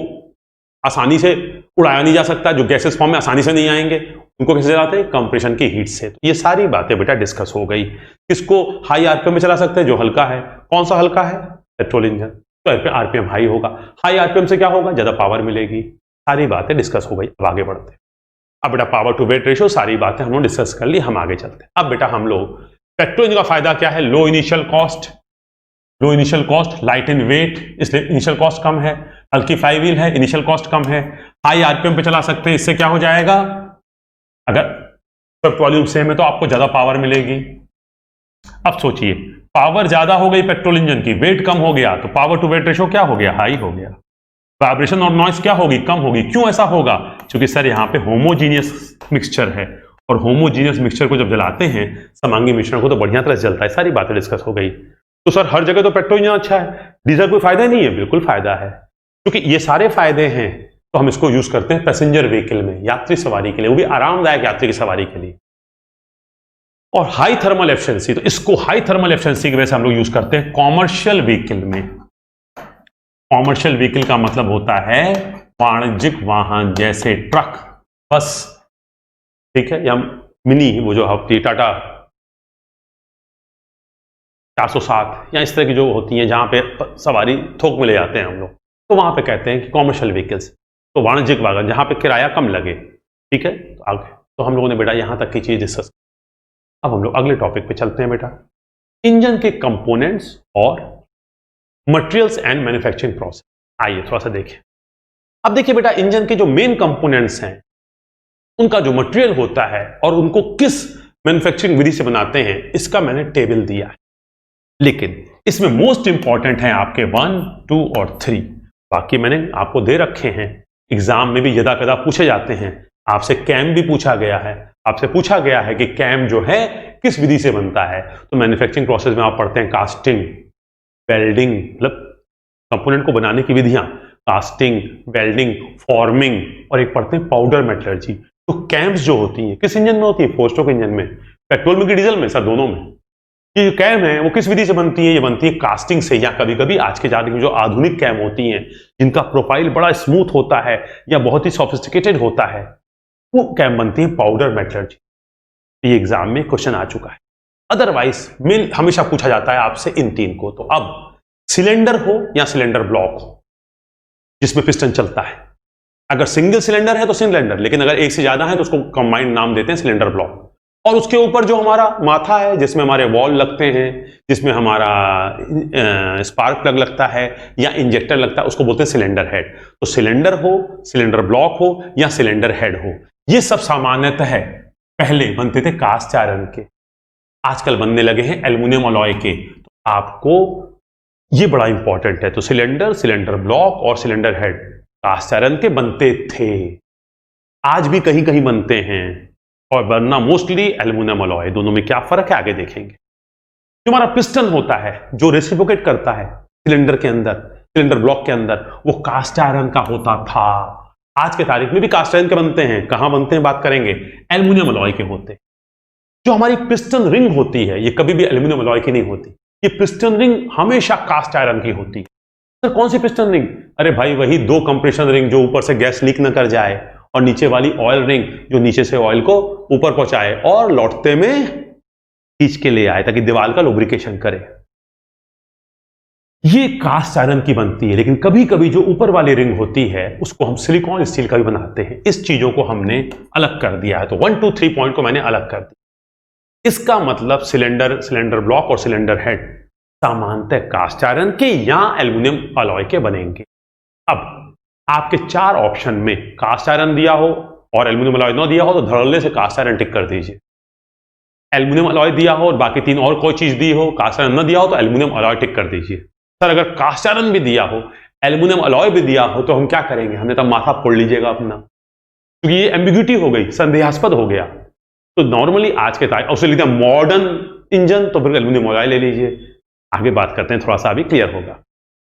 आसानी से उड़ाया नहीं जा सकता, जो गैसेस फॉर्म में आसानी से नहीं आएंगे, उनको कैसे जलाते हैं? कंप्रेशन की हीट से। तो ये सारी बातें बेटा डिस्कस हो गई। किसको हाई आरपीएम में चला सकते हैं? जो हल्का है। कौन सा हल्का है? Petrol engine. तो आरपीएम हाई होगा। हाई आरपीएम से क्या होगा? ज्यादा पावर मिलेगी। सारी बातें डिस्कस हो गई। अब आगे बढ़ते हैं। अब बेटा पावर टू वेट रेशियो, सारी बातें हम लोग डिस्कस कर ली, हम आगे चलते हैं। अब बेटा हम लोग पेट्रोल इंजन का फायदा क्या है? Low initial cost, low initial cost, light in weight, इसलिए इनिशियल कॉस्ट कम है। हल्की फ्लाईव्हील है, इनिशियल कॉस्ट कम है। हाई आरपीएम पे चला सकते हैं, इससे क्या हो जाएगा? अगर स्वेप्ट वॉल्यूम सेम है तो आपको ज्यादा पावर मिलेगी। अब सोचिए, पावर ज्यादा हो गई पेट्रोल इंजन की, वेट कम हो गया, तो पावर टू वेट रेशियो क्या हो गया? हाई हो गया। वाइब्रेशन और नॉइस क्या होगी? कम होगी। क्यों ऐसा होगा? क्योंकि सर यहां पे होमोजीनियस मिक्सचर है, और होमोजीनियस मिक्सचर को जब जलाते हैं, समांगी मिश्रण को, तो बढ़िया तरह से जलता है। सारी बातें डिस्कस हो गई। तो सर हर जगह तो पेट्रोल इंजन अच्छा है, डीजल कोई फायदा नहीं है? बिल्कुल फायदा है, क्योंकि ये सारे फायदे हैं तो हम इसको यूज करते हैं पैसेंजर व्हीकल में, यात्री सवारी के लिए, वो भी आरामदायक यात्री की सवारी के लिए। और हाई थर्मल एफिशिएंसी, तो इसको हाई थर्मल एफिशिएंसी की वजह से हम लोग यूज करते हैं कॉमर्शियल व्हीकल में। कॉमर्शियल व्हीकल का मतलब होता है वाणिज्यिक वाहन, जैसे ट्रक, बस, ठीक है, या मिनी, वो जो होती है टाटा 407, या इस तरह की जो होती हैं जहां पे सवारी थोक में ले जाते हैं हम लोग, तो वहां पे कहते हैं कि कॉमर्शियल व्हीकल्स, तो वाणिज्यिक वाहन जहां पे किराया कम लगे। ठीक है, तो आगे तो हम लोगों ने बेटा यहां तक की चीज डिस्कस। अब हम लोग अगले टॉपिक पे चलते हैं बेटा, इंजन के कंपोनेंट्स और मटेरियल्स एंड मैन्युफैक्चरिंग प्रोसेस। आइए थोड़ा सा देखें। अब देखिए बेटा, इंजन के जो मेन कंपोनेंट्स हैं, उनका जो मटेरियल होता है और उनको किस मैन्युफैक्चरिंग विधि से बनाते हैं, इसका मैंने टेबल दिया है। लेकिन इसमें मोस्ट इंपॉर्टेंट है आपके 1, 2 और 3। बाकी मैंने आपको दे रखे हैं, एग्जाम में भी यदा कदा पूछे जाते हैं। आपसे कैम भी पूछा गया है, आपसे पूछा गया है कि कैम जो है किस विधि से बनता है। तो मैन्युफैक्चरिंग प्रोसेस में आप पढ़ते हैं कास्टिंग, वेल्डिंग, मतलब कंपोनेंट को बनाने की विधियां, कास्टिंग, वेल्डिंग, फॉर्मिंग, और एक पढ़ते हैं पाउडर मेटलर्जी। तो कैम्स जो होती हैं किस इंजन में होती है? 4 स्ट्रोक इंजन में। पेट्रोल में कि डीजल में? सर दोनों में। ये जो कैम है वो किस विधि से बनती है? ये बनती है कास्टिंग से, या कभी कभी आज के जाने में जो आधुनिक कैम होती हैं, जिनका प्रोफाइल बड़ा स्मूथ होता है या बहुत ही सोफिस्टिकेटेड होता है, वो कैम बनती है पाउडर मेटलर्जी। ये एग्जाम में क्वेश्चन आ चुका है। अदरवाइज मेन हमेशा पूछा जाता है आपसे इन 3 को। तो अब सिलेंडर हो या सिलेंडर ब्लॉक हो जिसमें पिस्टन चलता है, अगर सिंगल सिलेंडर है तो सिलेंडर, लेकिन अगर एक से ज्यादा है तो उसको कंबाइंड नाम देते हैं सिलेंडर ब्लॉक। और उसके ऊपर जो हमारा माथा है, जिसमें हमारे वॉल लगते हैं, जिसमें हमारा स्पार्क प्लग लगता है या इंजेक्टर लगता है, उसको बोलते हैं सिलेंडर हेड। तो सिलेंडर हो, सिलेंडर ब्लॉक हो या सिलेंडर हेड हो, ये सब सामान्यतः पहले बनते थे कास्ट आयरन के, आजकल बनने लगे हैं एल्युमिनियम अलॉय के। तो आपको ये बड़ा इंपॉर्टेंट है। तो सिलेंडर, सिलेंडर ब्लॉक और सिलेंडर हेड कास्ट आयरन के बनते थे, आज भी कहीं कहीं बनते हैं, और बनना मोस्टली एल्युमिनियम अलॉय। दोनों में क्या फर्क है आगे देखेंगे। जो हमारा पिस्टन होता है जो रेसिप्रोकेट करता है सिलेंडर के अंदर, सिलेंडर ब्लॉक के अंदर, वो कास्ट आयरन का होता था। आज के तारीख में भी कास्ट आयरन के बनते हैं। कहां बनते हैं बात करेंगे, एल्युमिनियम अलॉय के होते हैं। जो हमारी पिस्टन रिंग होती है ये कभी भी एल्युमिनियम अलॉय की नहीं होती, ये पिस्टन रिंग हमेशा कास्ट आयरन की होती है। तो कौन सी पिस्टन रिंग? अरे भाई वही 2 कंप्रेशन रिंग जो ऊपर से गैस लीक न कर जाए, और नीचे वाली ऑयल रिंग जो नीचे से ऑयल को ऊपर पहुंचाए और लौटते में खींच के ले आए ताकि दीवार का लुब्रिकेशन करे। ये कास्ट आयरन की बनती है। लेकिन कभी कभी जो ऊपर वाली रिंग होती है उसको हम सिलिकॉन स्टील का भी बनाते हैं। इस चीजों को हमने अलग कर दिया है। तो 1, 2, 3 पॉइंट को मैंने अलग कर दिया। इसका मतलब सिलेंडर, सिलेंडर ब्लॉक और सिलेंडर हेड सामान्यतः कास्ट आयरन के या एल्युमिनियम अलॉय के बनेंगे। अब आपके 4 ऑप्शन में कास्ट आयरन दिया हो और एल्युमिनियम अलॉय न दिया हो तो धड़ल्ले से कास्ट आयरन टिक कर दीजिए। एल्युमिनियम अलॉय दिया हो और बाकी 3 और कोई चीज दी हो, कास्ट आयरन न दिया हो तो एल्युमिनियम अलॉय टिक कर दीजिए। सर अगर कास्ट आयरन भी दिया हो, एल्युमिनियम अलॉय भी दिया हो, तो हम क्या करेंगे? हमने तो माथा फोड़ लीजिएगा अपना, क्योंकि ये एम्बिग्यूटी हो गई, संदेहास्पद हो गया। तो नॉर्मली आज के तारीख उसे लिखते हैं मॉडर्न इंजन, तो फिर एल्युमिनियम अलॉय ले लीजिए। आगे बात करते हैं, थोड़ा सा अभी क्लियर होगा।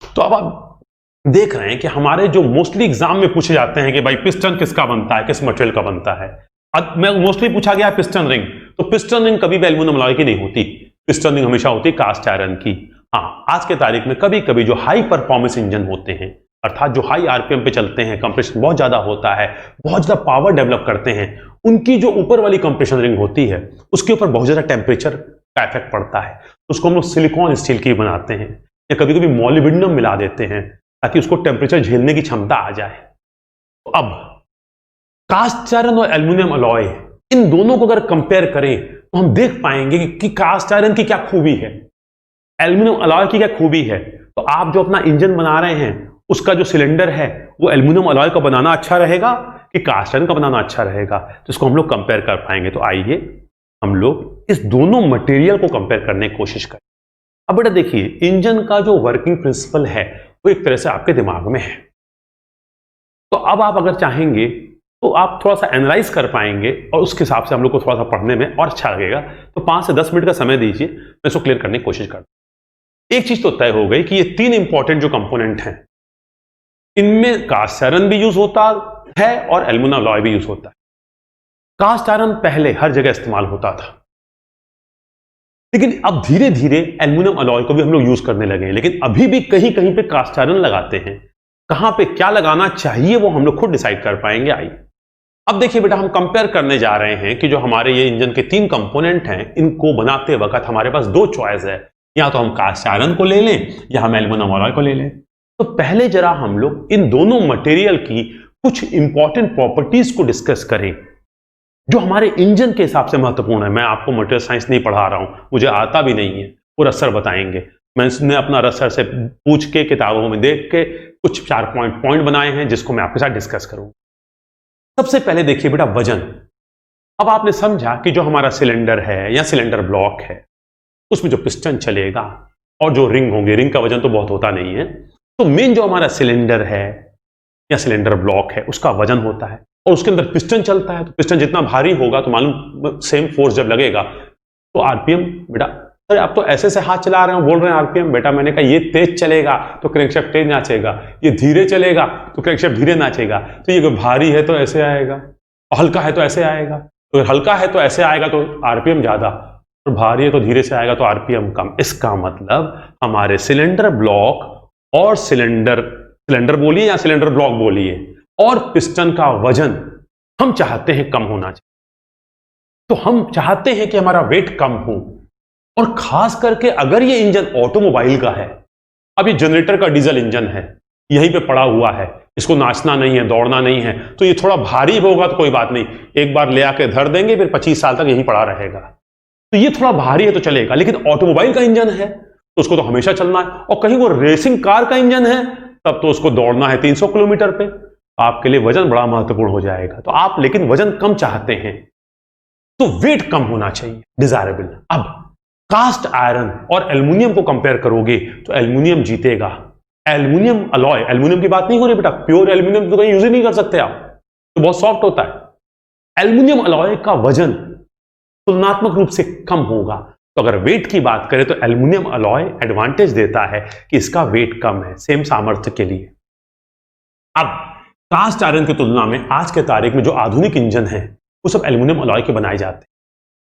तो अब आप देख रहे हैं कि हमारे जो मोस्टली एग्जाम में पूछे जाते हैं कि भाई पिस्टन किसका बनता है, किस मटेरियल का बनता है। अब मैं मोस्टली पूछा गया पिस्टन रिंग, तो पिस्टन रिंग कभी भी एल्यूमिनियम अलॉय की नहीं होती, पिस्टन रिंग हमेशा होती कास्ट आयरन की। हाँ, आज के तारीख में कभी कभी जो हाई परफॉर्मेंस इंजन होते हैं, अर्थात जो हाई आरपीएम पे चलते हैं, कंप्रेशन बहुत ज्यादा होता है, बहुत ज्यादा पावर डेवलप करते हैं, उनकी जो ऊपर वाली कंप्रेशन रिंग होती है उसके ऊपर बहुत ज्यादा टेम्परेचर का इफेक्ट पड़ता है, तो उसको हम लोग सिलिकॉन स्टील की बनाते हैं या कभी कभी मॉलिब्डेनम मिला देते हैं ताकि उसको टेम्परेचर झेलने की क्षमता आ जाए। तो अब कास्ट आयरन और एल्यूमिनियम अलॉय, इन दोनों को अगर कंपेयर करें तो हम देख पाएंगे कि कास्ट आयरन की क्या खूबी है, एल्यूमिनियम अलॉय की क्या खूबी है। तो आप जो अपना इंजन बना रहे हैं उसका जो सिलेंडर है वो एल्यूमिनियम अलॉय का बनाना अच्छा रहेगा कि कास्ट आयरन का बनाना अच्छा रहेगा, तो इसको हम लोग कंपेयर कर पाएंगे। तो आइए हम लोग इस दोनों मटेरियल को कंपेयर करने की कोशिश करें। अब बेटा देखिए, इंजन का जो वर्किंग प्रिंसिपल है वो एक तरह से आपके दिमाग में है, तो अब आप अगर चाहेंगे तो आप थोड़ा सा एनालाइज कर पाएंगे और उसके हिसाब से हम लोग को थोड़ा सा पढ़ने में और अच्छा लगेगा। तो 5 से 10 मिनट का समय दीजिए, मैं इसको क्लियर करने की कोशिश करता हूं। एक चीज तो तय हो गई कि ये 3 इंपॉर्टेंट जो कंपोनेंट हैं, इनमें कास्ट आयरन भी यूज होता है और एल्यूमिनियम अलॉय भी यूज होता है। कास्ट आयरन पहले हर जगह इस्तेमाल होता था, लेकिन अब धीरे धीरे एल्यूमिनियम अलॉय को भी हम लोग यूज करने लगे हैं, लेकिन अभी भी कहीं कहीं पे कास्ट आयरन लगाते हैं। कहां पे क्या लगाना चाहिए वो हम लोग खुद डिसाइड कर पाएंगे। आइए अब देखिए बेटा, हम कंपेयर करने जा रहे हैं कि जो हमारे ये इंजन के 3 कंपोनेंट हैं, इनको बनाते वक्त हमारे पास 2 चॉइस है, या तो हम कास्ट आयरन को ले लें या हम एल्यूमिनियम अलॉय को ले लें। तो पहले जरा हम लोग इन दोनों मटेरियल की कुछ इंपॉर्टेंट प्रॉपर्टीज को डिस्कस करें जो हमारे इंजन के हिसाब से महत्वपूर्ण है। मैं आपको मटेरियल साइंस नहीं पढ़ा रहा हूं, मुझे आता भी नहीं है, वो रसर बताएंगे। मैंने अपना रसर से पूछ के, किताबों में देख के कुछ 4 पॉइंट बनाए हैं जिसको मैं आपके साथ डिस्कस करूंगा। सबसे पहले देखिए बेटा, वजन। अब आपने समझा कि जो हमारा सिलेंडर है या सिलेंडर ब्लॉक है उसमें जो पिस्टन चलेगा और जो रिंग होंगे, रिंग का वजन तो बहुत होता नहीं है, तो मेन जो हमारा सिलेंडर है या सिलेंडर ब्लॉक है उसका वजन होता है और उसके अंदर पिस्टन चलता है। तो पिस्टन जितना भारी होगा तो मालूम सेम फोर्स जब लगेगा तो आरपीएम, बेटा सर आप तो ऐसे से हाथ चला रहे हो, बोल रहे हैं आरपीएम। बेटा मैंने कहा ये तेज चलेगा तो क्रैंकशाफ्ट तेज नाचेगा, ये धीरे चलेगा तो क्रैंकशाफ्ट धीरे नाचेगा। तो ये भारी है तो ऐसे आएगा, हल्का है तो ऐसे आएगा, तो हल्का है तो ऐसे आएगा तो आरपीएम ज्यादा, और भारी है तो धीरे से आएगा तो आरपीएम कम। इसका मतलब हमारे सिलेंडर ब्लॉक और सिलेंडर बोलिए या सिलेंडर ब्लॉक बोलिए और पिस्टन का वजन हम चाहते हैं कम होना चाहिए। तो हम चाहते हैं कि हमारा वेट कम हो, और खास करके अगर ये इंजन ऑटोमोबाइल का है। अब ये जनरेटर का डीजल इंजन है, यहीं पे पड़ा हुआ है, इसको नाचना नहीं है, दौड़ना नहीं है, तो ये थोड़ा भारी होगा तो कोई बात नहीं, एक बार ले आके धर देंगे, फिर 25 साल तक यहीं पड़ा रहेगा। तो ये थोड़ा भारी है तो चलेगा, लेकिन ऑटोमोबाइल का इंजन है तो उसको तो हमेशा चलना है, और कहीं वो रेसिंग कार का इंजन है तब तो उसको दौड़ना है 300 किलोमीटर पे, आपके लिए वजन बड़ा महत्वपूर्ण हो जाएगा। तो आप लेकिन वजन कम चाहते हैं तो वेट कम होना चाहिए, डिजायरेबल। अब कास्ट आयरन और एल्यूमिनियम को कंपेयर करोगे तो एल्यूमिनियम जीतेगा। एल्यूमिनियम अलॉय, एल्यूमिनियम की बात नहीं हो रही बेटा, प्योर एल्यूमिनियम तो कहीं यूज ही नहीं कर सकते आप, तो बहुत सॉफ्ट होता है। एल्यूमिनियम अलॉय का वजन तुलनात्मक रूप से कम होगा, तो अगर वेट की बात करें तो एल्यूमिनियम अलॉय एडवांटेज देता है कि इसका वेट कम है सेम सामर्थ्य के लिए। अब कास्ट आयरन की तुलना में आज के तारीख में जो आधुनिक इंजन है वो सब एल्यूमिनियम अलॉय के बनाए जाते हैं,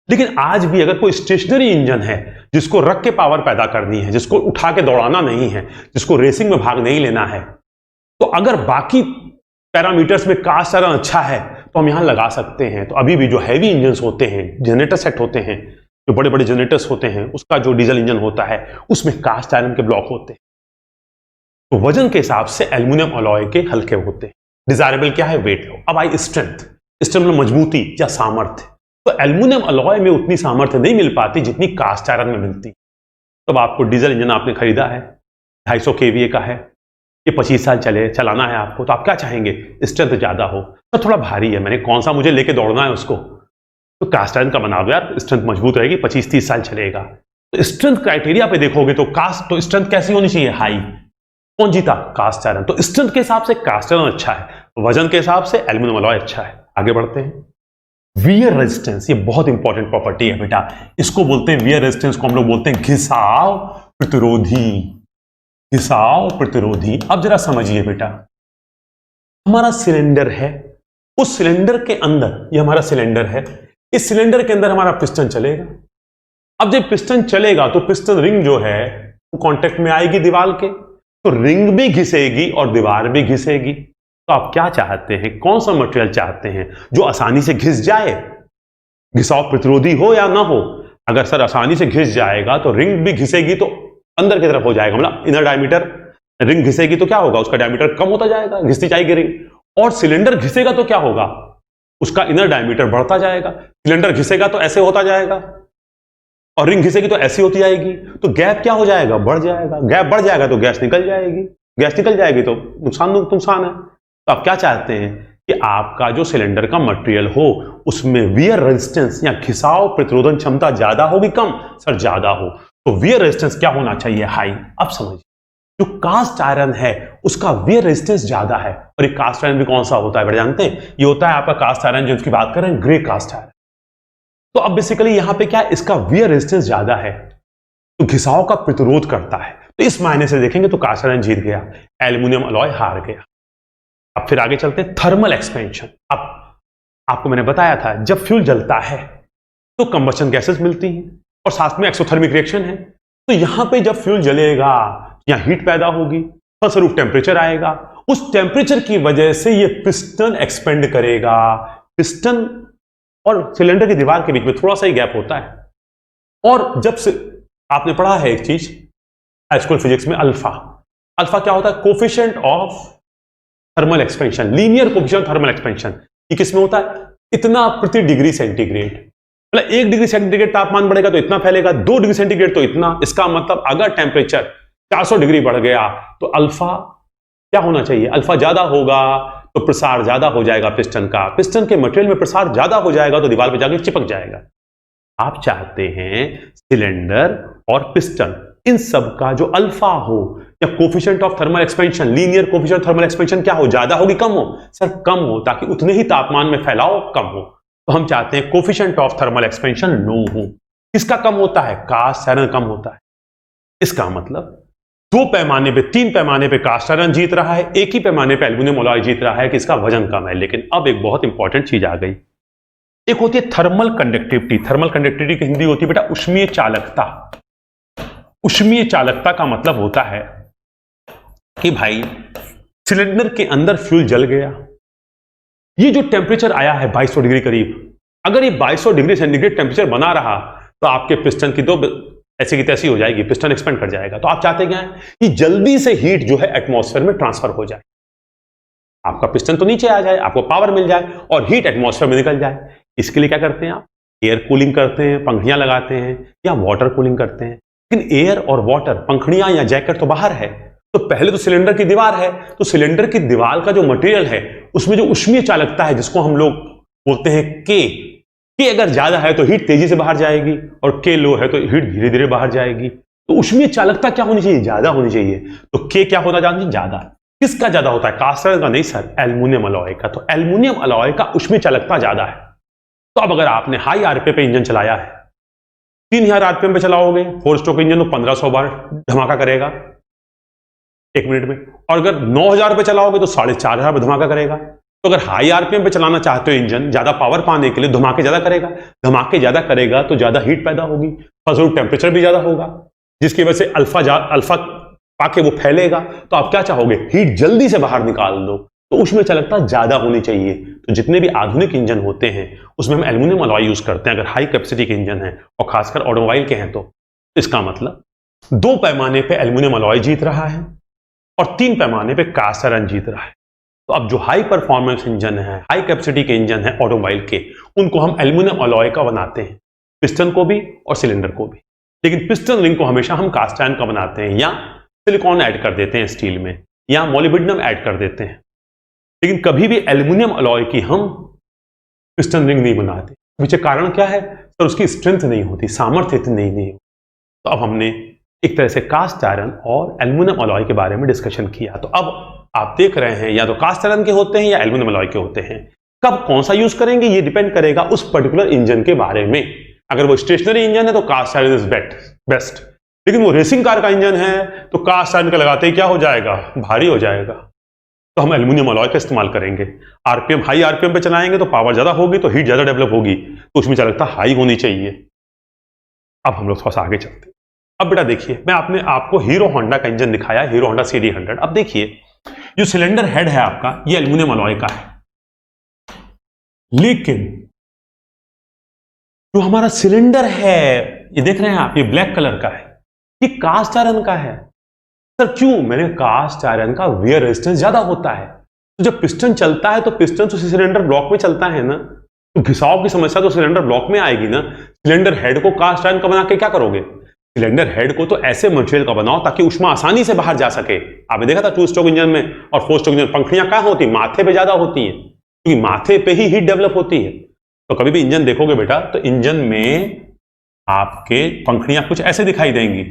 लेकिन आज भी अगर कोई स्टेशनरी इंजन है जिसको रख के पावर पैदा करनी है, जिसको उठा के दौड़ाना नहीं है, जिसको रेसिंग में भाग नहीं लेना है, तो अगर बाकी पैरामीटर्स में कास्ट आयरन अच्छा है तो हम यहां लगा सकते हैं। तो अभी भी जो हैवी इंजन्स होते हैं, जनरेटर सेट होते हैं, जो बड़े बड़े जनरेटर्स होते हैं, उसका जो डीजल इंजन होता है उसमें कास्ट आयरन के ब्लॉक होते हैं। तो वजन के हिसाब से एल्यूमिनियम अलॉय के हल्के होते हैं। डिजायरेबल क्या है? वेट लो। अब आई स्ट्रेंथ, स्ट्रेंथ में मजबूती या सामर्थ्य, तो एल्यूमिनियम अलॉय में उतनी सामर्थ्य नहीं मिल पाती जितनी कास्ट आयरन में मिलती। तब आपको डीजल इंजन आपने खरीदा है, 250 kVA का है, ये 25 साल चलाना है आपको, तो आप क्या चाहेंगे? स्ट्रेंथ ज्यादा हो। तो थोड़ा भारी है, मैंने कौन सा मुझे लेके दौड़ना है उसको, तो कास्ट आयरन का बना दो यार, स्ट्रेंथ मजबूत रहेगी, 25-30 साल चलेगा। तो स्ट्रेंथ क्राइटेरिया पे देखोगे तो स्ट्रेंथ कैसी होनी चाहिए? हाई। कौन जीता? Cast iron. तो स्ट्रेंथ के हिसाब से कास्ट आयरन अच्छा है, वजन के हिसाब से एल्यूमिनियम अलॉय अच्छा है। आगे बढ़ते हैं। वियर रेजिस्टेंस, ये बहुत इंपॉर्टेंट प्रॉपर्टी है बेटा, इसको बोलते हैं वियर रेजिस्टेंस को हम लोग बोलते हैं घिसाव प्रतिरोधी। घिसाव प्रतिरोधी। अब जरा समझिए बेटा, हमारा सिलेंडर है, उस सिलेंडर के अंदर, ये हमारा सिलेंडर है, इस सिलेंडर के अंदर हमारा पिस्टन चलेगा। अब जब पिस्टन चलेगा तो पिस्टन रिंग जो है वो कांटेक्ट में आएगी दीवार के, तो रिंग भी घिसेगी और दीवार भी घिसेगी। तो आप क्या चाहते हैं, कौन सा मटेरियल चाहते हैं जो आसानी से घिस जाए, घिसाव प्रतिरोधी हो या ना हो? अगर सर आसानी से घिस जाएगा तो रिंग भी घिसेगी तो अंदर की तरफ हो जाएगा, मतलब इनर डायमीटर। रिंग घिसेगी तो क्या होगा, उसका डायमीटर कम होता जाएगा, घिसती जाएगी रिंग। और सिलेंडर घिसेगा तो क्या होगा, उसका इनर डायमीटर बढ़ता जाएगा। सिलेंडर घिसेगा तो ऐसे होता जाएगा और रिंग घिसेगी तो ऐसी होती जाएगी, तो गैप क्या हो जाएगा, बढ़ जाएगा। गैप बढ़ जाएगा तो गैस निकल जाएगी, गैस निकल जाएगी तो नुकसान है। तो आप क्या चाहते हैं कि आपका जो सिलेंडर का मटेरियल हो उसमें वियर रेजिस्टेंस या घिसाव प्रतिरोधन क्षमता ज्यादा होगी, कम? सर ज्यादा हो। तो वियर रेजिस्टेंस क्या होना चाहिए, हाई। अब समझिए, जो कास्ट आयरन है उसका वियर रेजिस्टेंस ज्यादा है। और ये कास्ट आयरन भी कौन सा होता है बेटा, जानते हैं? ये होता है आपका कास्ट आयरन, जिसकी बात कर रहे हैं, ग्रे कास्ट आयरन। तो अब बेसिकली यहां पे क्या है, इसका वियर रेजिस्टेंस ज्यादा है तो घिसाव का प्रतिरोध करता है। तो इस मायने से देखेंगे तो कास्ट आयरन जीत गया, एल्यूमिनियम अलॉय हार गया। अब फिर आगे चलते हैं, थर्मल एक्सपेंशन। अब आपको मैंने बताया था जब फ्यूल जलता है तो कंबशन गैसेस मिलती हैं और साथ में एक्सोथर्मिक रिएक्शन है। तो यहां पे जब फ्यूल जलेगा यहां हीट पैदा होगी, फलस्वरूप टेम्परेचर आएगा। उस टेम्परेचर की वजह से ये पिस्टन एक्सपेंड करेगा। पिस्टन और सिलेंडर की दीवार के बीच में थोड़ा सा ही गैप होता है। और जब से आपने पढ़ा है एक चीज हाईस्कूल फिजिक्स में, अल्फा। अल्फा क्या होता है, coefficient of thermal expansion, linear coefficient thermal expansion. ये किसमें होता है, इतना प्रति डिग्री सेंटीग्रेड। मतलब 1 डिग्री सेंटीग्रेड तापमान बढ़ेगा तो इतना फैलेगा, 2 डिग्री सेंटीग्रेड तो इतना। इसका मतलब अगर टेम्परेचर 400 डिग्री बढ़ गया तो अल्फा क्या होना चाहिए, अल्फा ज्यादा होगा तो प्रसार ज्यादा हो जाएगा पिस्टन का। पिस्टन के मटेरियल में प्रसार ज्यादा हो जाएगा तो दीवार पे जाके चिपक जाएगा। आप चाहते हैं सिलेंडर और पिस्टन इन सब का जो अल्फा हो या coefficient of thermal expansion, linear coefficient thermal expansion क्या हो, ज्यादा होगी कम हो? सर कम हो, ताकि उतने ही तापमान में फैलाव कम हो। तो हम चाहते हैं कोफिशिएंट ऑफ थर्मल एक्सपेंशन नो हो। किसका कम होता है, कास्ट आयरन कम होता है। इसका मतलब 2 पैमाने पे, 3 पैमाने पे कास्ट आयरन जीत रहा है, एक ही पैमाने पे एल्यूमिनियम अलॉय जीत रहा है कि इसका वजन कम है। लेकिन अब एक बहुत इंपॉर्टेंट चीज आ गई, एक होती है थर्मल कंडक्टिविटी। थर्मल कंडक्टिविटी की हिंदी होती है बेटा उष्मीय चालकता। उष्मीय चालकता का मतलब होता है कि भाई सिलेंडर के अंदर फ्यूल जल गया, ये जो टेम्परेचर आया है 2200 डिग्री करीब, अगर ये 2200 डिग्री सेंटीग्रेड टेम्परेचर बना रहा तो आपके पिस्टन की तो ऐसी की तैसी हो जाएगी, पिस्टन एक्सपेंड कर जाएगा। तो आप चाहते क्या है कि जल्दी से हीट जो है एटमॉस्फेयर में ट्रांसफर हो जाए, आपका पिस्टन तो नीचे आ जाए, आपको पावर मिल जाए और हीट एटमॉस्फेयर में निकल जाए। इसके लिए क्या करते हैं आप, एयर कूलिंग करते हैं, पंखड़ियां लगाते हैं या वाटर कूलिंग करते हैं। लेकिन एयर और वाटर, पंखड़ियां या जैकेट तो बाहर है, तो पहले तो सिलेंडर की दीवार है, तो सिलेंडर की दीवार का जो मटेरियल है उसमें जो उष्मीय चालकता है जिसको हम लोग बोलते हैं के अगर ज्यादा है तो हीट तेजी से बाहर जाएगी और के लो है तो हीट धीरे धीरे बाहर जाएगी। तो उष्मीय चालकता क्या होनी चाहिए, ज्यादा होनी चाहिए। तो के क्या होना चाहिए, ज्यादा। किसका ज्यादा होता है, कास्ट आयरन का नहीं सर, एल्यूमिनियम अलॉय का। तो एल्यूमिनियम अलॉय का उष्मीय चालकता ज्यादा है। तो अब अगर आपने हाई आरपीएम पे इंजन चलाया है, 3000 आरपीएम पे चलाओगे 4 स्ट्रोक इंजन, तो 1500 बार धमाका करेगा 1 मिनट में। और अगर 9000 पे चलाओगे तो 4500 पे धमाका करेगा। तो अगर हाई आरपीएम पे चलाना चाहते हो इंजन, ज्यादा पावर पाने के लिए धमाके ज्यादा करेगा। धमाके ज्यादा करेगा तो ज्यादा हीट पैदा होगी, फलस्वरूप टेम्परेचर भी ज्यादा होगा, जिसकी वजह से अल्फा पाके वो फैलेगा। तो आप क्या चाहोगे, हीट जल्दी से बाहर निकाल दो, तो उसमें चालकता ज्यादा होनी चाहिए। तो जितने भी आधुनिक इंजन होते हैं उसमें हम एल्यूमिनियम अलॉय यूज करते हैं, अगर हाई कैपेसिटी के इंजन है और खासकर ऑटोमोबाइल के हैं। तो इसका मतलब 2 पैमाने पे एल्यूमिनियम अलॉय जीत रहा है और 3 पैमाने पे कास्ट आयरन जीत रहा है। तो अब जो हाई परफॉर्मेंस इंजन है, हाई कैपेसिटी के इंजन है ऑटोमोबाइल के, उनको हम एल्यूमिनियम अलॉय का बनाते हैं, पिस्टन को भी और सिलेंडर को भी। लेकिन पिस्टन रिंग को हमेशा हम कास्ट आयरन का बनाते हैं, या सिलिकॉन ऐड कर देते हैं स्टील में, या मोलिब्डेनम ऐड कर देते हैं। लेकिन कभी भी एल्यूमिनियम अलॉय की हम पिस्टन रिंग नहीं बनाते। पीछे कारण क्या है सर, उसकी स्ट्रेंथ नहीं होती, सामर्थ्य इतनी नहीं होती। तो अब हमने एक तरह से कास्ट आयरन और एल्यूमिनियम अलॉय के बारे में डिस्कशन किया। तो अब आप देख रहे हैं या तो कास्ट आयरन के होते हैं या एल्यूमिनियम अलॉय के होते हैं। कब कौन सा यूज करेंगे ये डिपेंड करेगा उस पर्टिकुलर इंजन के बारे में। अगर वो स्टेशनरी इंजन है तो कास्ट आयरन इज बेस्ट, लेकिन वो रेसिंग कार का इंजन है तो कास्ट आयरन का लगाते ही क्या हो जाएगा, भारी हो जाएगा। तो हम एल्यूमिनियम अलॉय का इस्तेमाल करेंगे। आरपीएम, हाई आरपीएम पे चलाएंगे तो पावर ज्यादा होगी, तो हीट ज्यादा डेवलप होगी, तो उसमें चालकता हाई होनी चाहिए। अब हम लोग थोड़ा सा आगे चलते हैं। अब बेटा देखिए, मैं आपको हीरो होंडा का इंजन दिखाया, हीरो होंडा CD100। अब देखिए, जो सिलेंडर हेड है आपका, ये एल्यूमिनियम अलॉय का है, लेकिन जो हमारा सिलेंडर है, ये देख रहे हैं आप, ये ब्लैक कलर का है, ये कास्ट आयरन का है। सर क्यों? मैंने कास्ट आयरन का वेयर रेजिस्टेंस ज्यादा होता है, तो जब पिस्टन चलता है तो पिस्टन तो सिलेंडर ब्लॉक में चलता है ना, तो घिसाव की समस्या तो सिलेंडर ब्लॉक में आएगी ना। सिलेंडर हेड को कास्ट आयरन का बना के क्या करोगे? सिलेंडर हेड को तो ऐसे मटेरियल का बनाओ ताकि ऊष्मा आसानी से बाहर जा सके। आपने देखा था 2 स्ट्रोक इंजन में और 4 स्ट्रोक इंजन, पंखड़ियां कहां होती, माथे पे ज्यादा होती हैं, क्योंकि माथे पे ही हीट डेवलप होती है। तो कभी भी इंजन देखोगे बेटा, तो इंजन में आपके पंखड़ियां कुछ ऐसे दिखाई देंगी।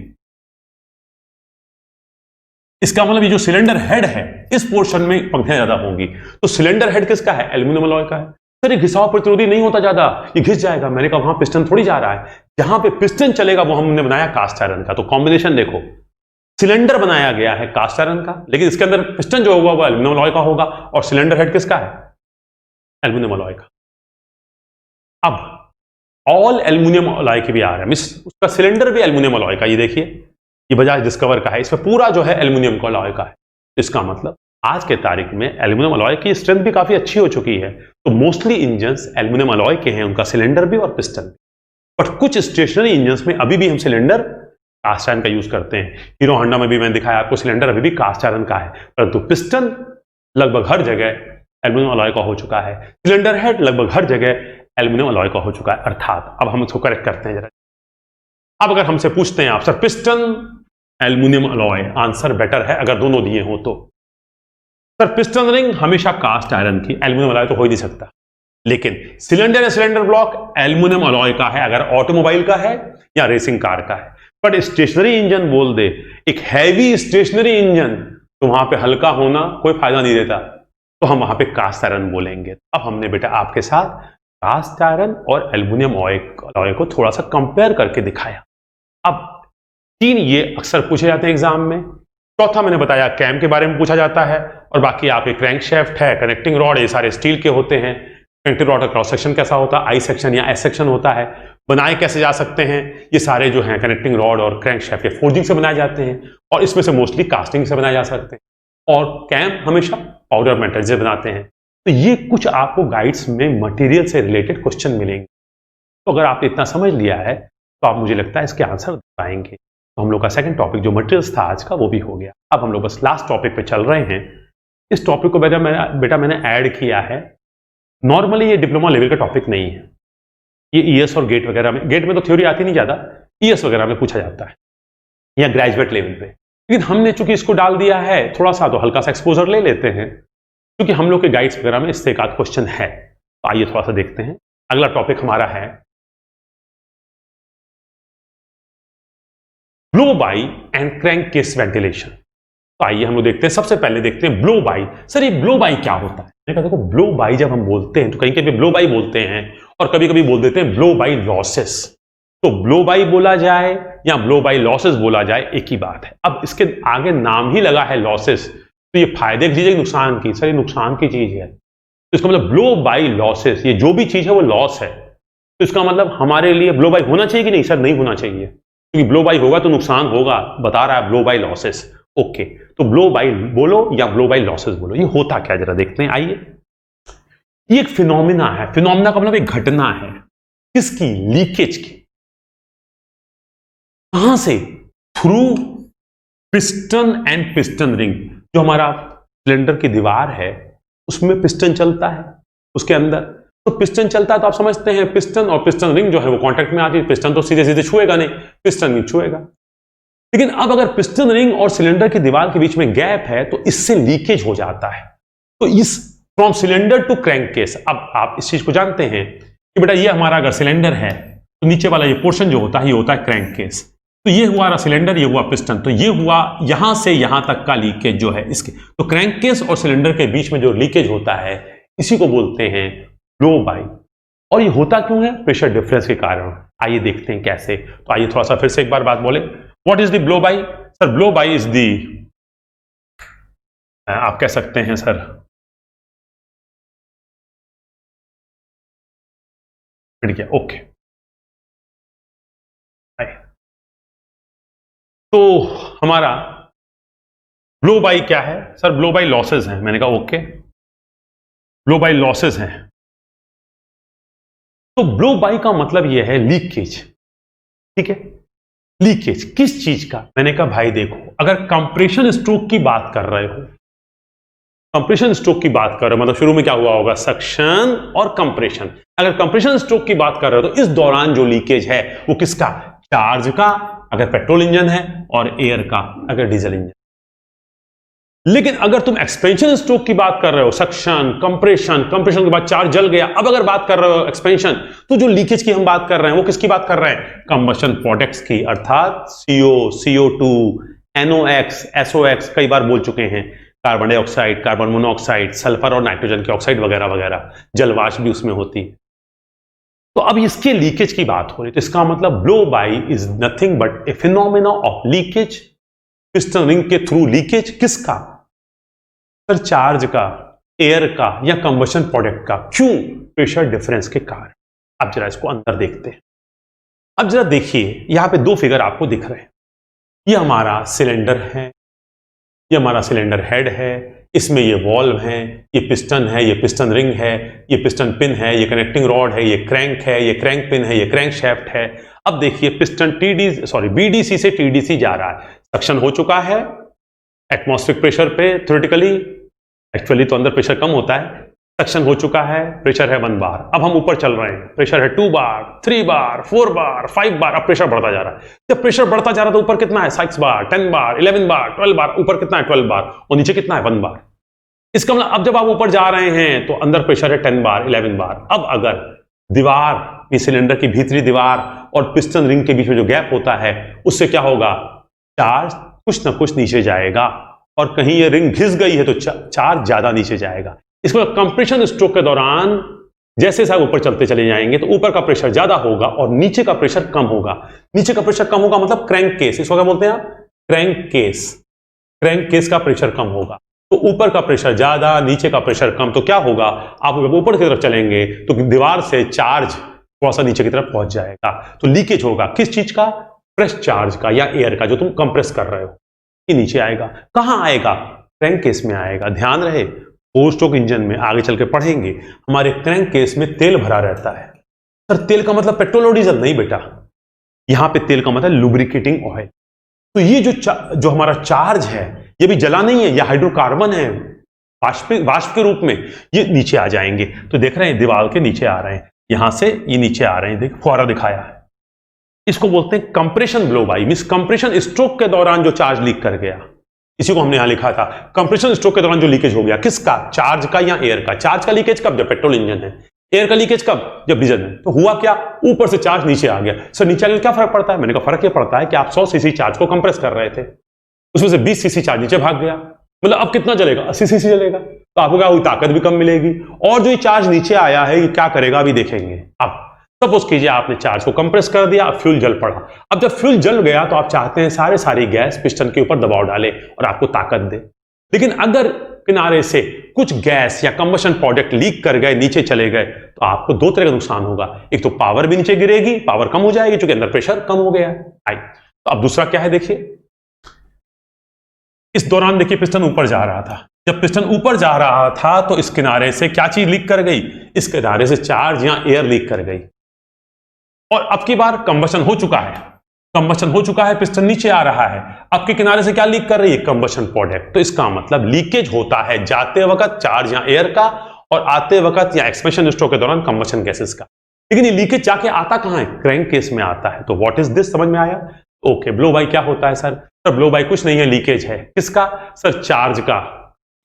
इसका मतलब ये जो सिलेंडर हेड है, इस पोर्शन में पंखड़ियां ज्यादा होंगी। तो सिलेंडर हेड किसका है? एल्यूमिनियम अलॉय का है। सर ये घिसाव प्रतिरोधी नहीं होता ज्यादा, ये घिस जाएगा। मैंने कहा वहां पिस्टन थोड़ी जा रहा है, जहां पे पिस्टन चलेगा वो हमने बनाया कास्ट आयरन का। तो कॉम्बिनेशन देखो, सिलेंडर बनाया गया है कास्ट आयरन का, लेकिन इसके अंदर पिस्टन जो होगा वो एल्यूमिनियम अलॉय का होगा, और सिलेंडर हेड किसका है? एल्यूमिनियम अलॉय का। अब ऑल एल्यूमिनियम अलॉय की भी आ रहा है, उसका सिलेंडर भी एल्यूमिनियम अलॉय का। ये देखिए, ये बजाज डिस्कवर का है, इसमें पूरा जो है एल्यूमिनियम का अलॉय का है। इसका मतलब आज के तारीख में एल्यूमिनियम अलॉय की स्ट्रेंथ भी काफी अच्छी हो चुकी है। तो मोस्टली इंजन्स एल्यूमिनियम अलॉय के हैं, उनका सिलेंडर भी और पिस्टन भी। बट कुछ स्टेशनरी इंजन्स में अभी भी हम सिलेंडर कास्ट आयरन का यूज करते हैं। हीरो होंडा में भी मैंने दिखाया आपको, सिलेंडर अभी भी कास्ट आयरन का है, परंतु पिस्टन लगभग हर जगह एल्यूमिनियम अलॉय का हो चुका है। सिलेंडर हेड लगभग हर जगह एल्यूमिनियम अलॉय का हो चुका है। अर्थात अब हम इसको करेक्ट करते हैं जरा। अब अगर हमसे पूछते हैं आप, sir piston aluminium alloy, answer better है अगर दोनों दिए हो तो। सर पिस्टन रिंग हमेशा कास्ट आयरन की, एल्यूमिनियम अलॉय तो हो ही नहीं सकता। लेकिन सिलेंडर या सिलेंडर ब्लॉक एल्यूमिनियम अलॉय का है अगर ऑटोमोबाइल का है या रेसिंग कार का है। बट स्टेशनरी इंजन बोल दे, एक हैवी स्टेशनरी इंजन, तो वहां पे हल्का होना कोई फायदा नहीं देता, तो हम वहां पे कास्ट आयरन बोलेंगे। अब हमने बेटा आपके साथ कास्ट आयरन और एल्यूमिनियम अलॉय को थोड़ा सा कंपेयर करके दिखाया। अब 3 ये अक्सर पूछे जाते हैं एग्जाम में। चौथा मैंने बताया कैम के बारे में पूछा जाता है, और बाकी आपके क्रैंकशाफ्ट है, कनेक्टिंग रॉड, ये सारे स्टील के होते हैं। कनेक्टिंग रॉड का क्रॉस सेक्शन कैसा होता है, आई सेक्शन या एस सेक्शन होता है, बनाए कैसे जा सकते हैं, ये सारे जो हैं कनेक्टिंग रॉड और क्रैंकशाफ्ट ये फोर्जिंग से बनाए जाते हैं, और इसमें से मोस्टली कास्टिंग से बनाए जा सकते हैं, और कैम हमेशा पाउडर मेटल से बनाते हैं। तो ये कुछ आपको गाइड्स में मटेरियल से रिलेटेड क्वेश्चन मिलेंगे। तो अगर आपने इतना समझ लिया है तो आप, मुझे लगता है, इसके आंसर दे पाएंगे। तो हम लोग का सेकंड टॉपिक जो मटेरियल्स था आज का, वो भी हो गया। अब हम लोग बस लास्ट टॉपिक पे चल रहे हैं। इस टॉपिक को बेटा मैंने ऐड किया है। नॉर्मली ये डिप्लोमा लेवल का टॉपिक नहीं है, ये ईएस और गेट वगैरह में, गेट में तो थ्योरी आती नहीं ज्यादा, ईएस वगैरह में पूछा जाता है या ग्रेजुएट लेवल पे। लेकिन हमने चूंकि इसको डाल दिया है थोड़ा सा, तो हल्का सा एक्सपोजर ले लेते हैं, क्योंकि हम लोग के गाइड्स वगैरह में इससे एक आध क्वेश्चन है। तो आइए थोड़ा सा देखते हैं। अगला टॉपिक हमारा है blow by and crank case ventilation. तो आइए हम लोग देखते हैं, सबसे पहले देखते हैं ब्लो बाई। सर ये ब्लो बाई क्या होता है? मैंने कहा देखो, ब्लो बाई जब हम बोलते हैं तो कहीं कहीं ब्लो बाई बोलते हैं और कभी कभी बोल देते हैं ब्लो बाई लॉसेस। तो ब्लो बाई बोला जाए या ब्लो बाई लॉसेस बोला जाए, एक ही बात है। अब इसके आगे नाम ही लगा है लॉसेस, तो ये फायदे की चीज है नुकसान की? सर ये नुकसान की चीज है, तो इसका मतलब ब्लो बाई लॉसेस, ये जो भी चीज है वो लॉस है। तो इसका मतलब हमारे लिए ब्लो बाई होना चाहिए कि नहीं? सर नहीं होना चाहिए, क्योंकि ब्लो बाई होगा तो नुकसान होगा, बता रहा है ब्लो बाई लॉसेस। ओके, तो ब्लो बाई बोलो या ब्लो बाई लॉसेस बोलो, ये होता क्या जरा देखते हैं। आइए, ये एक फिनोमिना है। फिनोमिना का मतलब एक घटना है, किसकी? लीकेज की। कहां से? Through piston and piston ring. जो हमारा सिलेंडर की दीवार है उसमें पिस्टन चलता है, उसके अंदर तो पिस्टन चलता है, तो आप समझते हैं पिस्टन और पिस्टन रिंग जो है वो कांटेक्ट में आती है। पिस्टन तो सीधे सीधे छुएगा नहीं, पिस्टन नहीं छुएगा। लेकिन अब अगर पिस्टन रिंग और सिलेंडर की दीवार के बीच में गैप है तो इससे लीकेज हो जाता है। तो इस from cylinder to crank case, अब आप इस चीज को जानते हैं कि बेटा ये हमारा अगर सिलेंडर है तो नीचे वाला ये पोर्शन जो होता है ये होता है क्रैंक केस। तो ये हुआ सिलेंडर, ये हुआ पिस्टन, तो ये हुआ यहां से यहां तक का लीकेज जो है इसके। तो क्रैंक केस और सिलेंडर के बीच में जो लीकेज होता है इसी को बोलते हैं ब्लो बाई। और ये होता क्यों है? प्रेशर डिफरेंस के कारण। आइए देखते हैं कैसे। तो आइए थोड़ा सा फिर से एक बार बात बोले, what is the blow by? Sir blow by is the, आप कह सकते हैं सर, गया ओके। तो हमारा ब्लो बाई क्या है? सर ब्लो बाई लॉसेस हैं। मैंने कहा ओके, ब्लो बाई लॉसेस हैं। तो ब्लो बाई का मतलब यह है लीकेज, ठीक है। लीकेज किस चीज का? मैंने कहा भाई देखो, अगर कंप्रेशन स्ट्रोक की बात कर रहे हो, कंप्रेशन स्ट्रोक की बात कर रहे हो मतलब शुरू में क्या हुआ होगा? सक्शन और कंप्रेशन। अगर कंप्रेशन स्ट्रोक की बात कर रहे हो तो इस दौरान जो लीकेज है वो किसका? चार्ज का, अगर पेट्रोल इंजन है, और एयर का अगर डीजल इंजन। लेकिन अगर तुम एक्सपेंशन स्ट्रोक की बात कर रहे हो, सक्शन, कंप्रेशन, कंप्रेशन के बाद चार्ज जल गया, अब अगर बात कर रहे हो एक्सपेंशन, तो जो लीकेज की हम बात कर रहे हैं वो किसकी बात कर रहे हैं? कंबशन प्रोडक्ट्स की, अर्थात CO, CO2, NOx, SOx कई बार बोल चुके हैं, carbon dioxide, carbon monoxide, sulphur और नाइट्रोजन के ऑक्साइड वगैरह वगैरह, जलवाष्प भी उसमें होती है। तो अब इसके लीकेज की बात हो रही, तो इसका मतलब blow by is nothing but A phenomena of leakage, piston ring के थ्रू लीकेज किसका? सर चार्ज का, एयर का, या कंबशन प्रोडक्ट का। क्यों? प्रेशर डिफरेंस के कारण। अब जरा इसको अंदर देखते हैं। अब जरा देखिए, यहां पे दो फिगर आपको दिख रहे हैं। ये हमारा सिलेंडर है, ये हमारा सिलेंडर हेड है, इसमें ये वॉल्व है, ये पिस्टन है, ये पिस्टन रिंग है, ये पिस्टन पिन है, ये कनेक्टिंग रॉड है, ये क्रैंक है, ये क्रैंक पिन है, ये क्रैंक शाफ्ट है। अब देखिए पिस्टन BDC से TDC जा रहा है, सक्शन हो चुका है एटमॉस्फेरिक प्रेशर पे थ्योरेटिकली, एक्चुअली तो अंदर प्रेशर कम होता है, सक्शन हो चुका है, प्रेशर है 1 बार। अब हम ऊपर चल रहे हैं, प्रेशर है 2 बार, 3 बार, 4 बार, 5 बार। अब प्रेशर बढ़ता जा रहा है। जब प्रेशर बढ़ता जा रहा है तो ऊपर कितना है? 6 बार, 10 बार, 11 बार, 12 बार। ऊपर कितना है? 12 बार। और नीचे कितना है? 1 बार। इसका मतलब अब जब आप ऊपर जा रहे हैं तो अंदर प्रेशर है 10 बार, 11 बार। अब अगर दीवार की, सिलेंडर की भीतरी दीवार और पिस्टन रिंग के बीच में जो गैप होता है, उससे क्या होगा? चार्ज कुछ ना कुछ नीचे जाएगा, और कहीं ये रिंग घिस गई है तो चार्ज ज्यादा नीचे जाएगा। इसको कंप्रेशन स्ट्रोक के दौरान जैसे साहब ऊपर चलते चले जाएंगे तो ऊपर का प्रेशर ज्यादा होगा और नीचे का प्रेशर कम होगा। नीचे का प्रेशर कम होगा मतलब क्रैंक केस, इसको क्या बोलते हैं आप? Crank case. क्रैंक केस का प्रेशर कम होगा। तो ऊपर का प्रेशर ज्यादा, नीचे का प्रेशर कम, तो क्या होगा? आप जब ऊपर की तरफ चलेंगे तो दीवार से चार्ज थोड़ा सा नीचे की तरफ पहुंच जाएगा, तो लीकेज होगा। किस चीज का? फ्रेश चार्ज का या एयर का, जो तुम कंप्रेस कर रहे हो, ये नीचे आएगा। कहां आएगा? क्रैंक केस में आएगा। ध्यान रहे, 4 स्ट्रोक इंजन में आगे चल के पढ़ेंगे, हमारे क्रैंक केस में तेल भरा रहता है। सर तेल का मतलब पेट्रोल और डीजल? नहीं बेटा, यहां पे तेल का मतलब लुब्रिकेटिंग ऑयल। तो ये जो हमारा चार्ज है, ये भी जला नहीं है, यह हाइड्रोकार्बन है, वाष्प के रूप में। ये नीचे आ जाएंगे, तो देख रहे हैं दीवार के नीचे आ रहे हैं, यहां से ये नीचे आ रहे हैं, देख फुहारा दिखाया है। इसको बोलते हैं compression blow by, means compression stroke के दौरान जो चार्ज लीक कर गया, इसी को हमने यहां लिखा था। कंप्रेशन स्ट्रोक के दौरान जो लीकेज हो गया, किसका? चार्ज का या एयर का? चार्ज का लीकेज कब? जब पेट्रोल इंजन है। एयर का लीकेज कब? जब डीजल है। तो हुआ क्या? ऊपर से चार्ज नीचे आ गया। सर नीचे आने क्या फर्क पड़ता है? मैंने कहा फर्क ये पड़ता है कि आप 100 सीसी चार्ज को कंप्रेस कर रहे थे, उसमें से 20 सीसी चार्ज नीचे भाग गया, मतलब अब कितना चलेगा? 80 सीसी चलेगा। तो आपको क्या हुई? ताकत भी कम मिलेगी। और जो चार्ज नीचे आया है ये क्या करेगा अभी देखेंगे। अब सपोज कीजिए आपने चार्ज को कंप्रेस कर दिया, अब फ्यूल जल पड़ा। अब जब फ्यूल जल गया तो आप चाहते हैं सारी गैस पिस्टन के ऊपर दबाव डाले और आपको ताकत दे। लेकिन अगर किनारे से कुछ गैस या कंबशन प्रोडक्ट लीक कर गए, नीचे चले गए, तो आपको 2 तरह का नुकसान होगा। एक तो पावर भी नीचे गिरेगी, पावर कम हो जाएगी क्योंकि अंदर प्रेशर कम हो गया है। तो अब दूसरा क्या है देखिए, इस दौरान देखिए पिस्टन ऊपर जा रहा था। जब पिस्टन ऊपर जा रहा था तो इस किनारे से क्या चीज लीक कर गई? इस किनारे से चार्ज या एयर लीक कर गई। और अब की बार कंबशन हो चुका है, कंबशन हो चुका है, पिस्टन नीचे आ रहा है। अब के किनारे से क्या लीक कर रही है? Combustion product. तो इसका मतलब लीकेज होता है जाते वक्त चार्ज या एयर का, और आते वक्त या एक्सपेंशन स्ट्रोक के दौरान कंबशन गैसेस का। लेकिन ये लीकेज जाके आता कहां है? क्रैंक केस में आता है। तो व्हाट इज दिस, समझ में आया? ओके, ब्लो बाई क्या होता है सर? ब्लो बाई कुछ नहीं है, लीकेज है। किसका? सर चार्ज का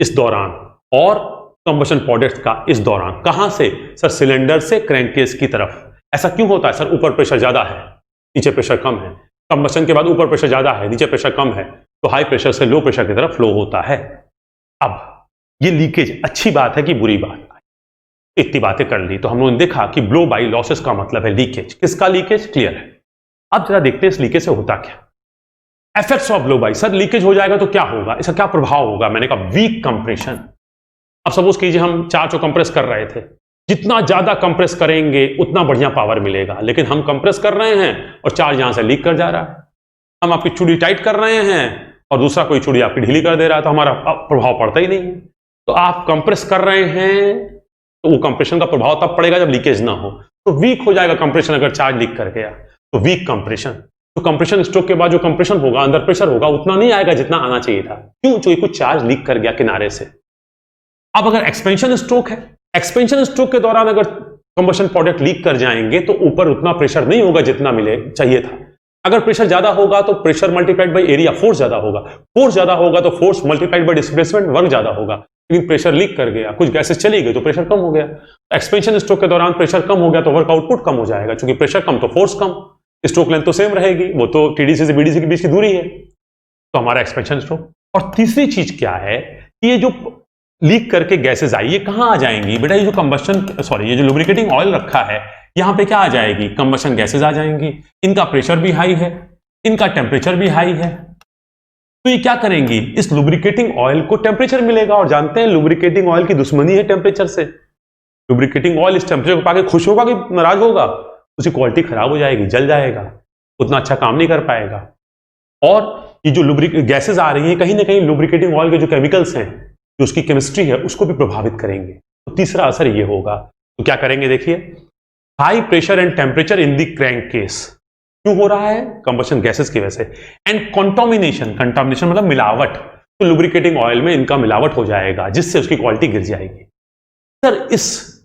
इस दौरान, और कंबशन प्रोडक्ट का इस दौरान। कहां से? सर सिलेंडर से क्रैंक केस की तरफ। ऐसा क्यों होता है? सर ऊपर प्रेशर ज्यादा है, नीचे प्रेशर कम है। कंबशन के बाद ऊपर प्रेशर ज्यादा है, नीचे प्रेशर कम है, तो हाई प्रेशर से लो प्रेशर की तरफ फ्लो होता है। अब ये लीकेज अच्छी बात है कि बुरी बात? इतनी बातें कर ली तो हम लोगों ने देखा कि ब्लो बाई लॉसेस का मतलब है लीकेज। किसका लीकेज? क्लियर है। अब जरा देखते हैं इस लीकेज से होता क्या। Effects of blow by, sir leakage हो जाएगा तो क्या होगा, इसका क्या प्रभाव होगा? मैंने कहा वीक कंप्रेशन। अब सपोज कीजिए हम चार्ज को कंप्रेस कर रहे थे, जितना ज्यादा कंप्रेस करेंगे उतना बढ़िया पावर मिलेगा, लेकिन हम कंप्रेस कर रहे हैं और चार्ज यहां से लीक कर जा रहा है। हम आपकी चूड़ी टाइट कर रहे हैं और दूसरा कोई चूड़ी आपकी ढीली कर दे रहा है, तो हमारा प्रभाव पड़ता ही नहीं है। तो आप कंप्रेस कर रहे हैं तो वो कंप्रेशन का प्रभाव तब पड़ेगा जब लीकेज ना हो, तो वीक हो जाएगा कंप्रेशन। अगर चार्ज लीक कर गया तो वीक कंप्रेशन। तो कंप्रेशन स्ट्रोक के बाद जो कंप्रेशन होगा, अंदर प्रेशर होगा, उतना नहीं आएगा जितना आना चाहिए था। क्यों? क्योंकि कुछ चार्ज लीक कर गया किनारे से। अब अगर एक्सपेंशन स्ट्रोक है, एक्सपेंशन स्ट्रोक के दौरान अगर कंबशन प्रोडक्ट लीक कर जाएंगे तो ऊपर उतना प्रेशर नहीं होगा जितना मिले चाहिए था। अगर प्रेशर ज्यादा होगा तो pressure multiplied by area, force ज्यादा होगा। फोर्स ज्यादा होगा तो force multiplied by displacement, work ज्यादा होगा। लेकिन प्रेशर लीक कर गया, कुछ गैसेस चली गई तो प्रेशर कम हो गया। एक्सपेंशन स्ट्रोक के दौरान प्रेशर कम हो गया तो वर्क आउटपुट कम हो जाएगा, क्योंकि प्रेशर कम तो फोर्स कम, स्ट्रोक लेंथ तो सेम रहेगी, वो तो टीडीसी से बीडीसी के बीच की दूरी है। तो हमारा एक्सपेंशन स्ट्रोक। और तीसरी चीज क्या है कि ये जो लीक करके गैसेस आई, ये कहां आ जाएंगी बेटा? ये जो ये जो लुब्रिकेटिंग ऑयल रखा है, यहां पे क्या आ जाएगी? कंबशन गैसेस आ जाएंगी। इनका प्रेशर भी हाई है, इनका टेम्परेचर भी हाई है, तो ये क्या करेंगी? इस लुब्रिकेटिंग ऑयल को टेम्परेचर मिलेगा, और जानते हैं लुब्रिकेटिंग ऑयल की दुश्मनी है टेम्परेचर से। लुब्रिकेटिंग ऑयल इस टेम्परेचर को पाके खुश होगा कि नाराज होगा? उसकी क्वालिटी खराब हो जाएगी, जल जाएगा, उतना अच्छा काम नहीं कर पाएगा। और ये जो गैसेस आ रही है, कहीं ना कहीं लुब्रिकेटिंग ऑयल के जो केमिकल्स हैं, जो उसकी केमिस्ट्री है, उसको भी प्रभावित करेंगे। तो तीसरा असर ये होगा। तो क्या करेंगे? देखिए, high pressure and temperature in the crank case. क्यों हो रहा है? कंबशन गैसेस की वजह से। एंड कंटामिनेशन मतलब मिलावट, तो लुब्रिकेटिंग ऑयल में इनका मिलावट हो जाएगा, जिससे उसकी क्वालिटी गिर जाएगी। सर इस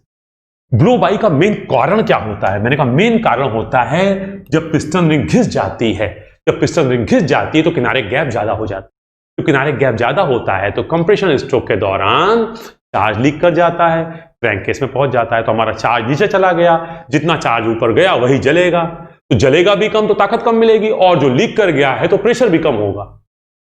ब्लो बाई का मेन कारण क्या होता है? मैंने कहा मेन कारण होता है जब पिस्टन रिंग घिस जाती है। जब पिस्टन रिंग घिस जाती है तो किनारे गैप ज्यादा हो जाता है। तो किनारे गैप ज्यादा होता है तो कंप्रेशन स्ट्रोक के दौरान चार्ज लीक कर जाता है, क्रैंक केस में पहुंच जाता है, तो हमारा चार्ज नीचे चला गया। जितना चार्ज ऊपर गया वही जलेगा, तो जलेगा भी कम तो ताकत कम मिलेगी, और जो लीक कर गया है तो प्रेशर भी कम होगा।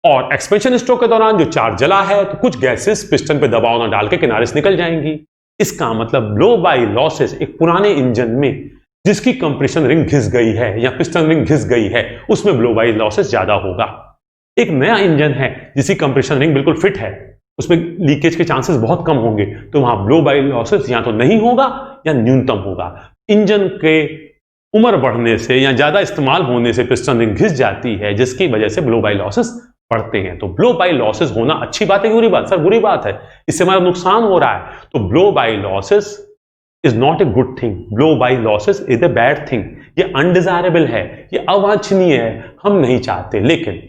और एक्सपेंशन स्ट्रोक के दौरान जो चार्ज जला है तो कुछ गैसेस पिस्टन पे दबाव न डाल के किनारे से निकल जाएंगी। इसका मतलब ब्लो बाई लॉसेस एक पुराने इंजन में जिसकी कंप्रेशन रिंग घिस गई है या पिस्टन रिंग घिस गई है, उसमें ब्लो बाई लॉसेस ज्यादा होगा। एक नया इंजन है जिसकी कंप्रेशन रिंग बिल्कुल फिट है, उसमें लीकेज के चांसेस बहुत कम होंगे, तो वहां ब्लो बाई लॉसेस या तो नहीं होगा या न्यूनतम होगा। इंजन के उम्र बढ़ने से या ज्यादा इस्तेमाल होने से पिस्टन रिंग घिस जाती है, जिसकी वजह से ब्लो बाई लॉसेस बढ़ते हैं। तो ब्लो बाई लॉसेस होना अच्छी बात है, बुरी बात? सर बुरी बात है, इससे हमारा नुकसान हो रहा है। तो blow by losses is not a good thing, blow by losses is a bad thing. ये अनडिजायरेबल है, ये अवांछनीय है, हम नहीं चाहते। लेकिन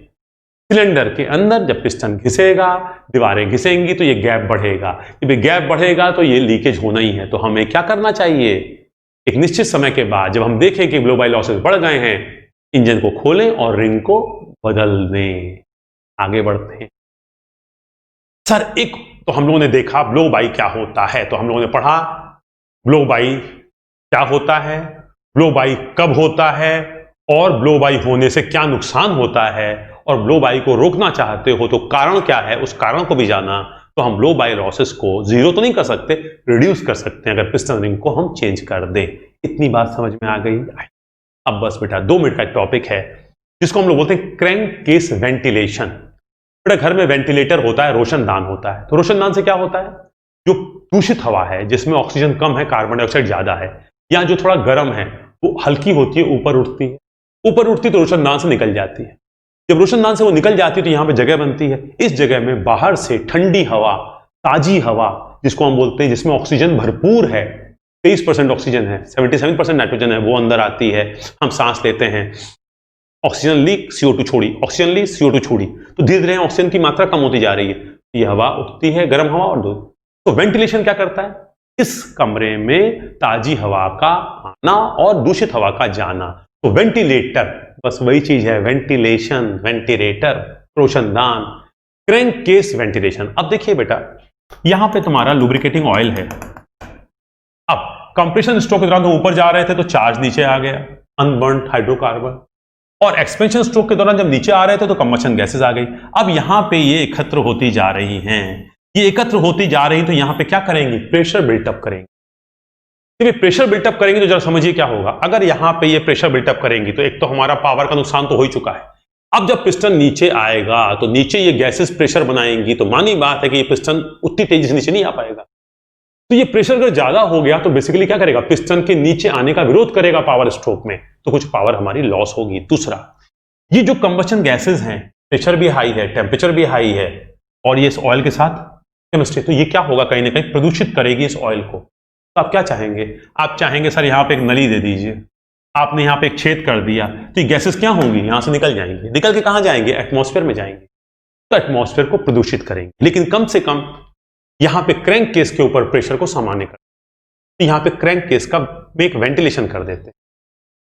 सिलेंडर के अंदर जब पिस्टन घिसेगा, दीवारें घिसेंगी तो ये गैप बढ़ेगा, जब गैप बढ़ेगा तो ये लीकेज होना ही है। तो हमें क्या करना चाहिए? एक निश्चित समय के बाद जब हम देखें कि ब्लो बाई लॉसेस बढ़ गए हैं, इंजन को खोलें और रिंग को बदल दें। आगे बढ़ते हैं। सर एक तो हम लोगों ने देखा ब्लो बाई क्या होता है, तो हम लोगों ने पढ़ा ब्लो बाई क्या होता है, ब्लो बाई कब होता है, और ब्लो बाई होने से क्या नुकसान होता है, और ब्लो बाई को रोकना चाहते हो तो कारण क्या है, उस कारण को भी जाना। तो हम ब्लो बाई लॉसेस को जीरो तो नहीं कर सकते, रिड्यूस कर सकते हैं अगर पिस्टन रिंग को हम चेंज कर दें। इतनी बात समझ में आ गई? अब बस बेटा 2 मिनट का एक टॉपिक है जिसको हम लोग बोलते हैं क्रैंक केस वेंटिलेशन। बेटा घर में वेंटिलेटर होता है, रोशनदान होता है। तो रोशनदान से क्या होता है? जो दूषित हवा है, जिसमें ऑक्सीजन कम है, कार्बन डाइऑक्साइड ज्यादा है, या जो थोड़ा गर्म है, वो हल्की होती है, ऊपर उठती है। ऊपर उठती तो रोशनदान से निकल जाती है। जब रोशनदान से वो निकल जाती है तो यहां पे जगह बनती है। इस जगह में बाहर से ठंडी हवा, ताजी हवा जिसको हम बोलते हैं, जिसमें ऑक्सीजन भरपूर है, 23% ऑक्सीजन है, 77% नाइट्रोजन है, वो अंदर आती है। हम सांस लेते हैं, ऑक्सीजन ली, CO2 छोड़ी, ऑक्सीजन ली, CO2 छोड़ी, तो धीरे धीरे ऑक्सीजन की मात्रा कम होती जा रही है। ये हवा उठती है, गर्म हवा और दूध। तो वेंटिलेशन क्या करता है? इस कमरे में ताजी हवा का आना और दूषित हवा का जाना। तो वेंटिलेटर बस वही चीज है, वेंटिलेशन, वेंटिलेटर, रोशनदान, क्रैंक केस वेंटिलेशन। अब देखिए बेटा, यहां पे तुम्हारा लुब्रिकेटिंग ऑयल है। अब कंप्रेशन स्ट्रोक के दौरान तो ऊपर जा रहे थे तो चार्ज नीचे आ गया, अनबर्न्ड हाइड्रोकार्बन। और एक्सपेंशन स्ट्रोक के दौरान जब नीचे आ रहे थे तो कंबशन गैसेस आ गई। अब यहां पे ये एकत्र होती जा रही हैं, ये एकत्र होती जा रही, तो यहां पे क्या करेंगी? प्रेशर बिल्टअप करेंगे। जब प्रेशर बिल्टअप करेंगे तो जरा समझिए क्या होगा। अगर यहां पे ये प्रेशर बिल्टअप करेंगी तो एक तो हमारा पावर का नुकसान तो हो ही चुका है, अब जब पिस्टन नीचे आएगा तो नीचे ये गैसेस प्रेशर बनाएंगी, तो मानी बात है कि ये पिस्टन उतनी तेजी से नीचे नहीं आ पाएगा। तो ये प्रेशर अगर ज्यादा हो गया तो बेसिकली क्या करेगा, पिस्टन के नीचे आने का विरोध करेगा पावर स्ट्रोक में, तो कुछ पावर हमारी लॉस होगी। दूसरा, ये जो कंबशन गैसेस हैं, प्रेशर भी हाई है, टेम्परेचर भी हाई है, और ये इस ऑयल के साथ केमिस्ट्री, तो ये क्या होगा, कहीं ना कहीं प्रदूषित करेगी इस ऑयल को। तो आप क्या चाहेंगे, आप चाहेंगे सर यहां पे एक नली दे दीजिए, आपने यहां पे एक छेद कर दिया, तो ये गैसेस क्या होंगी, यहां से निकल जाएंगी, निकल के कहां जाएंगे, एटमॉस्फेयर में जाएंगे, तो एटमॉस्फेयर को प्रदूषित करेंगे। लेकिन कम से कम यहां पे क्रैंक केस के ऊपर प्रेशर को सामान्य कर, तो यहां पे क्रैंक केस का एक वेंटिलेशन कर देते हैं।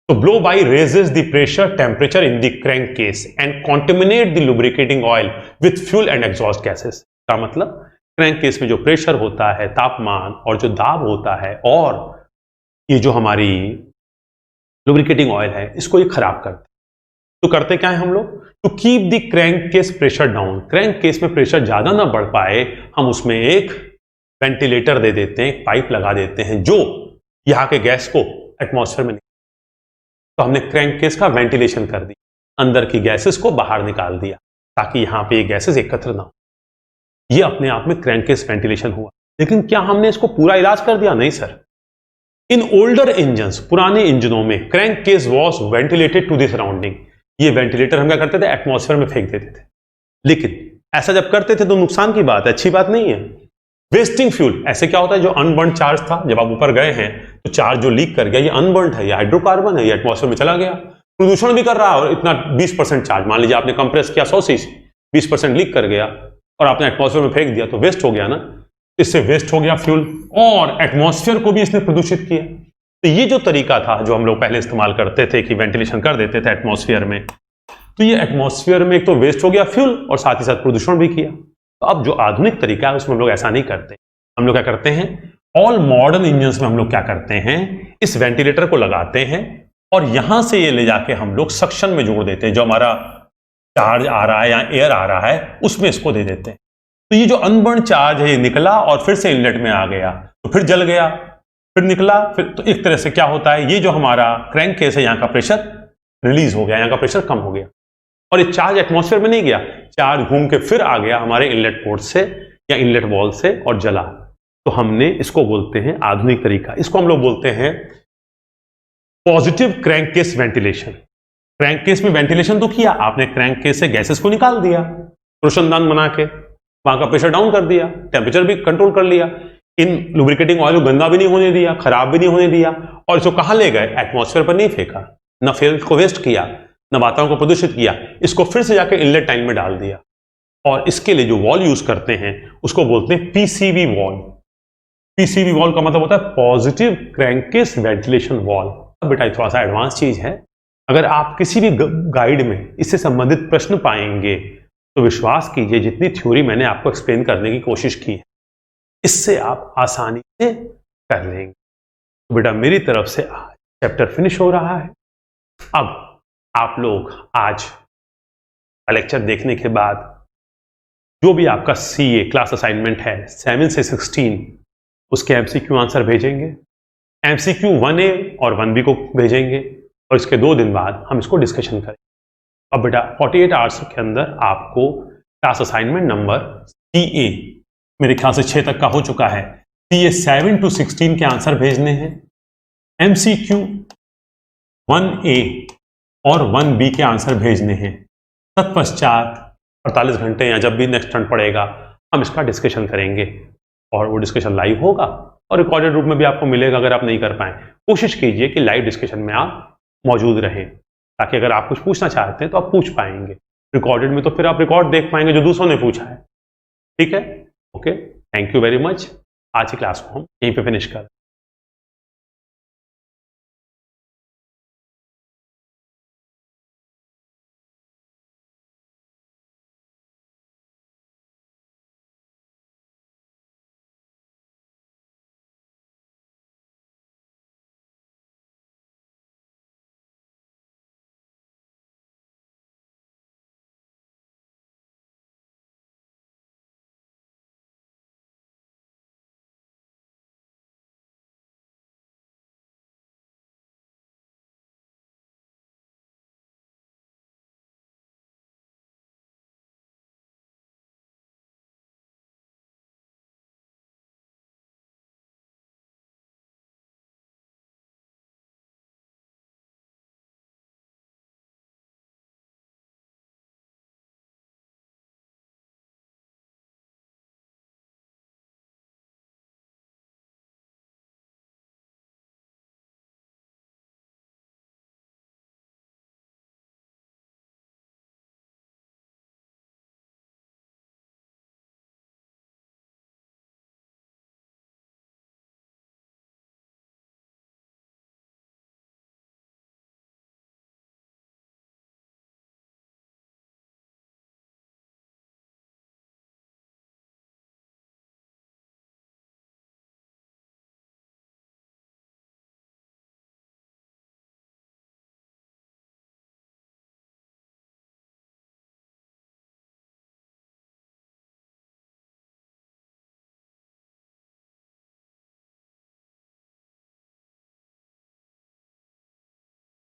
तो blow by raises the pressure temperature in the crank case and contaminate the lubricating oil with fuel and exhaust gases. का मतलब क्रैंक केस में जो प्रेशर होता है, तापमान और जो दाब होता है, और ये जो हमारी लुब्रिकेटिंग ऑयल है, इसको ये खराब करते हैं। तो करते क्या है हम लोग, to keep the crank case pressure down, crank case में प्रेशर ज्यादा ना बढ़ पाए, हम उसमें एक वेंटिलेटर दे देते हैं, एक पाइप लगा देते हैं जो यहां के गैस को एटमॉस्फेयर में, तो हमने क्रैंक केस का वेंटिलेशन कर दिया, अंदर की गैसेस को बाहर निकाल दिया, ताकि यहां पे ये गैसेस एकत्र ना हो। ये अपने आप में क्रैंक केस वेंटिलेशन हुआ। लेकिन क्या हमने इसको पूरा इलाज कर दिया, नहीं सर। इन ओल्डर इंजन्स, पुराने इंजनों में crank case was ventilated to the surrounding, ये वेंटिलेटर हम क्या करते थे, एटमॉस्फेयर में फेंक देते थे। लेकिन ऐसा जब करते थे तो नुकसान की बात है, अच्छी बात नहीं है। वेस्टिंग फ्यूल, ऐसे क्या होता है, जो अनबर्न चार्ज था, जब आप ऊपर गए हैं तो चार्ज जो लीक कर गया, ये अनबर्न है, ये हाइड्रोकार्बन है, ये एटमॉस्फेयर में चला गया, प्रदूषण भी कर रहा है, और इतना 20% चार्ज, मान लीजिए आपने कंप्रेस किया 100 सीसी, 20% लीक कर गया और आपने एटमॉस्फेयर में फेंक दिया, तो वेस्ट हो गया ना, इससे वेस्ट हो गया फ्यूल, और एटमॉस्फेयर को भी इसने प्रदूषित किया। तो ये जो तरीका था जो हम लोग पहले इस्तेमाल करते थे कि वेंटिलेशन कर देते थे एटमॉस्फेयर में, तो ये एटमॉस्फेयर में एक तो वेस्ट हो गया फ्यूल और साथ ही साथ प्रदूषण भी किया। तो अब जो आधुनिक तरीका है उसमें हम लोग ऐसा नहीं करते, हम लोग क्या करते हैं, ऑल मॉडर्न इंजन्स में हम लोग क्या करते हैं, इस वेंटिलेटर को लगाते हैं और यहां से ये ले जाके हम लोग सक्शन में जोड़ देते हैं, जो हमारा चार्ज आ रहा है या एयर आ रहा है उसमें इसको दे देते हैं। तो ये जो अनबर्न चार्ज है ये निकला और फिर से इनलेट में आ गया, तो फिर जल गया, फिर निकला, फिर तो एक तरह से क्या होता है, ये जो हमारा क्रैंक केस है, यहाँ का प्रेशर रिलीज हो गया, यहाँ का प्रेशर कम हो गया, और ये चार्ज एटमॉस्फेयर में नहीं गया, चार्ज घूम के फिर आ गया हमारे इनलेट पोर्ट से या इनलेट वॉल से और जला। तो हमने इसको बोलते हैं आधुनिक तरीका, इसको हम लोग बोलते हैं positive crank case ventilation. Crank case में वेंटिलेशन तो किया आपने, क्रैंक केस से गैसेस को निकाल दिया, रोशनदान बना के वहां का प्रेशर डाउन कर दिया, टेम्परेचर भी कंट्रोल कर लिया, इन लुब्रिकेटिंग ऑयल को गंदा भी नहीं होने दिया, खराब भी नहीं होने दिया, और इसको कहां ले गए, एटमॉस्फेयर पर नहीं फेंका, न फ्यूल को वेस्ट किया, न वातावरण को प्रदूषित किया, इसको फिर से जाकर इनलेट टाइम में डाल दिया। और इसके लिए जो वॉल यूज करते हैं उसको बोलते हैं पीसीवी वॉल। पीसीवी वॉल का मतलब होता है positive crank case ventilation wall. बेटा थोड़ा सा एडवांस चीज है, अगर आप किसी भी गाइड में इससे संबंधित प्रश्न पाएंगे तो विश्वास कीजिए जितनी थ्योरी मैंने आपको एक्सप्लेन करने की कोशिश की है इससे आप आसानी से कर लेंगे। तो बेटा मेरी तरफ से आज चैप्टर फिनिश हो रहा है। अब आप लोग आज का लेक्चर देखने के बाद जो भी आपका सीए क्लास असाइनमेंट है 7 से 16 उसके एमसीक्यू आंसर भेजेंगे, एमसीक्यू 1A और 1B को भेजेंगे, और इसके 2 दिन बाद हम इसको डिस्कशन करेंगे। अब बेटा 48 आवर्स के अंदर आपको क्लास असाइनमेंट नंबर CA मेरे ख्याल से 6 तक का हो चुका है, CA 7 to 16 के आंसर भेजने हैं, एमसीक्यू 1A और 1B के आंसर भेजने हैं। तत्पश्चात 48 घंटे या जब भी नेक्स्ट टर्न पड़ेगा हम इसका डिस्कशन करेंगे, और वो डिस्कशन लाइव होगा और रिकॉर्डेड रूप में भी आपको मिलेगा। अगर आप नहीं कर पाए कोशिश कीजिए कि लाइव डिस्कशन में आप मौजूद रहें, ताकि अगर आप कुछ पूछना चाहते हैं तो आप पूछ पाएंगे। रिकॉर्डेड में तो फिर आप रिकॉर्ड देख पाएंगे जो दूसरों ने पूछा है। ठीक है, okay, thank you very much. आज की क्लास को हम यहीं पे फिनिश कर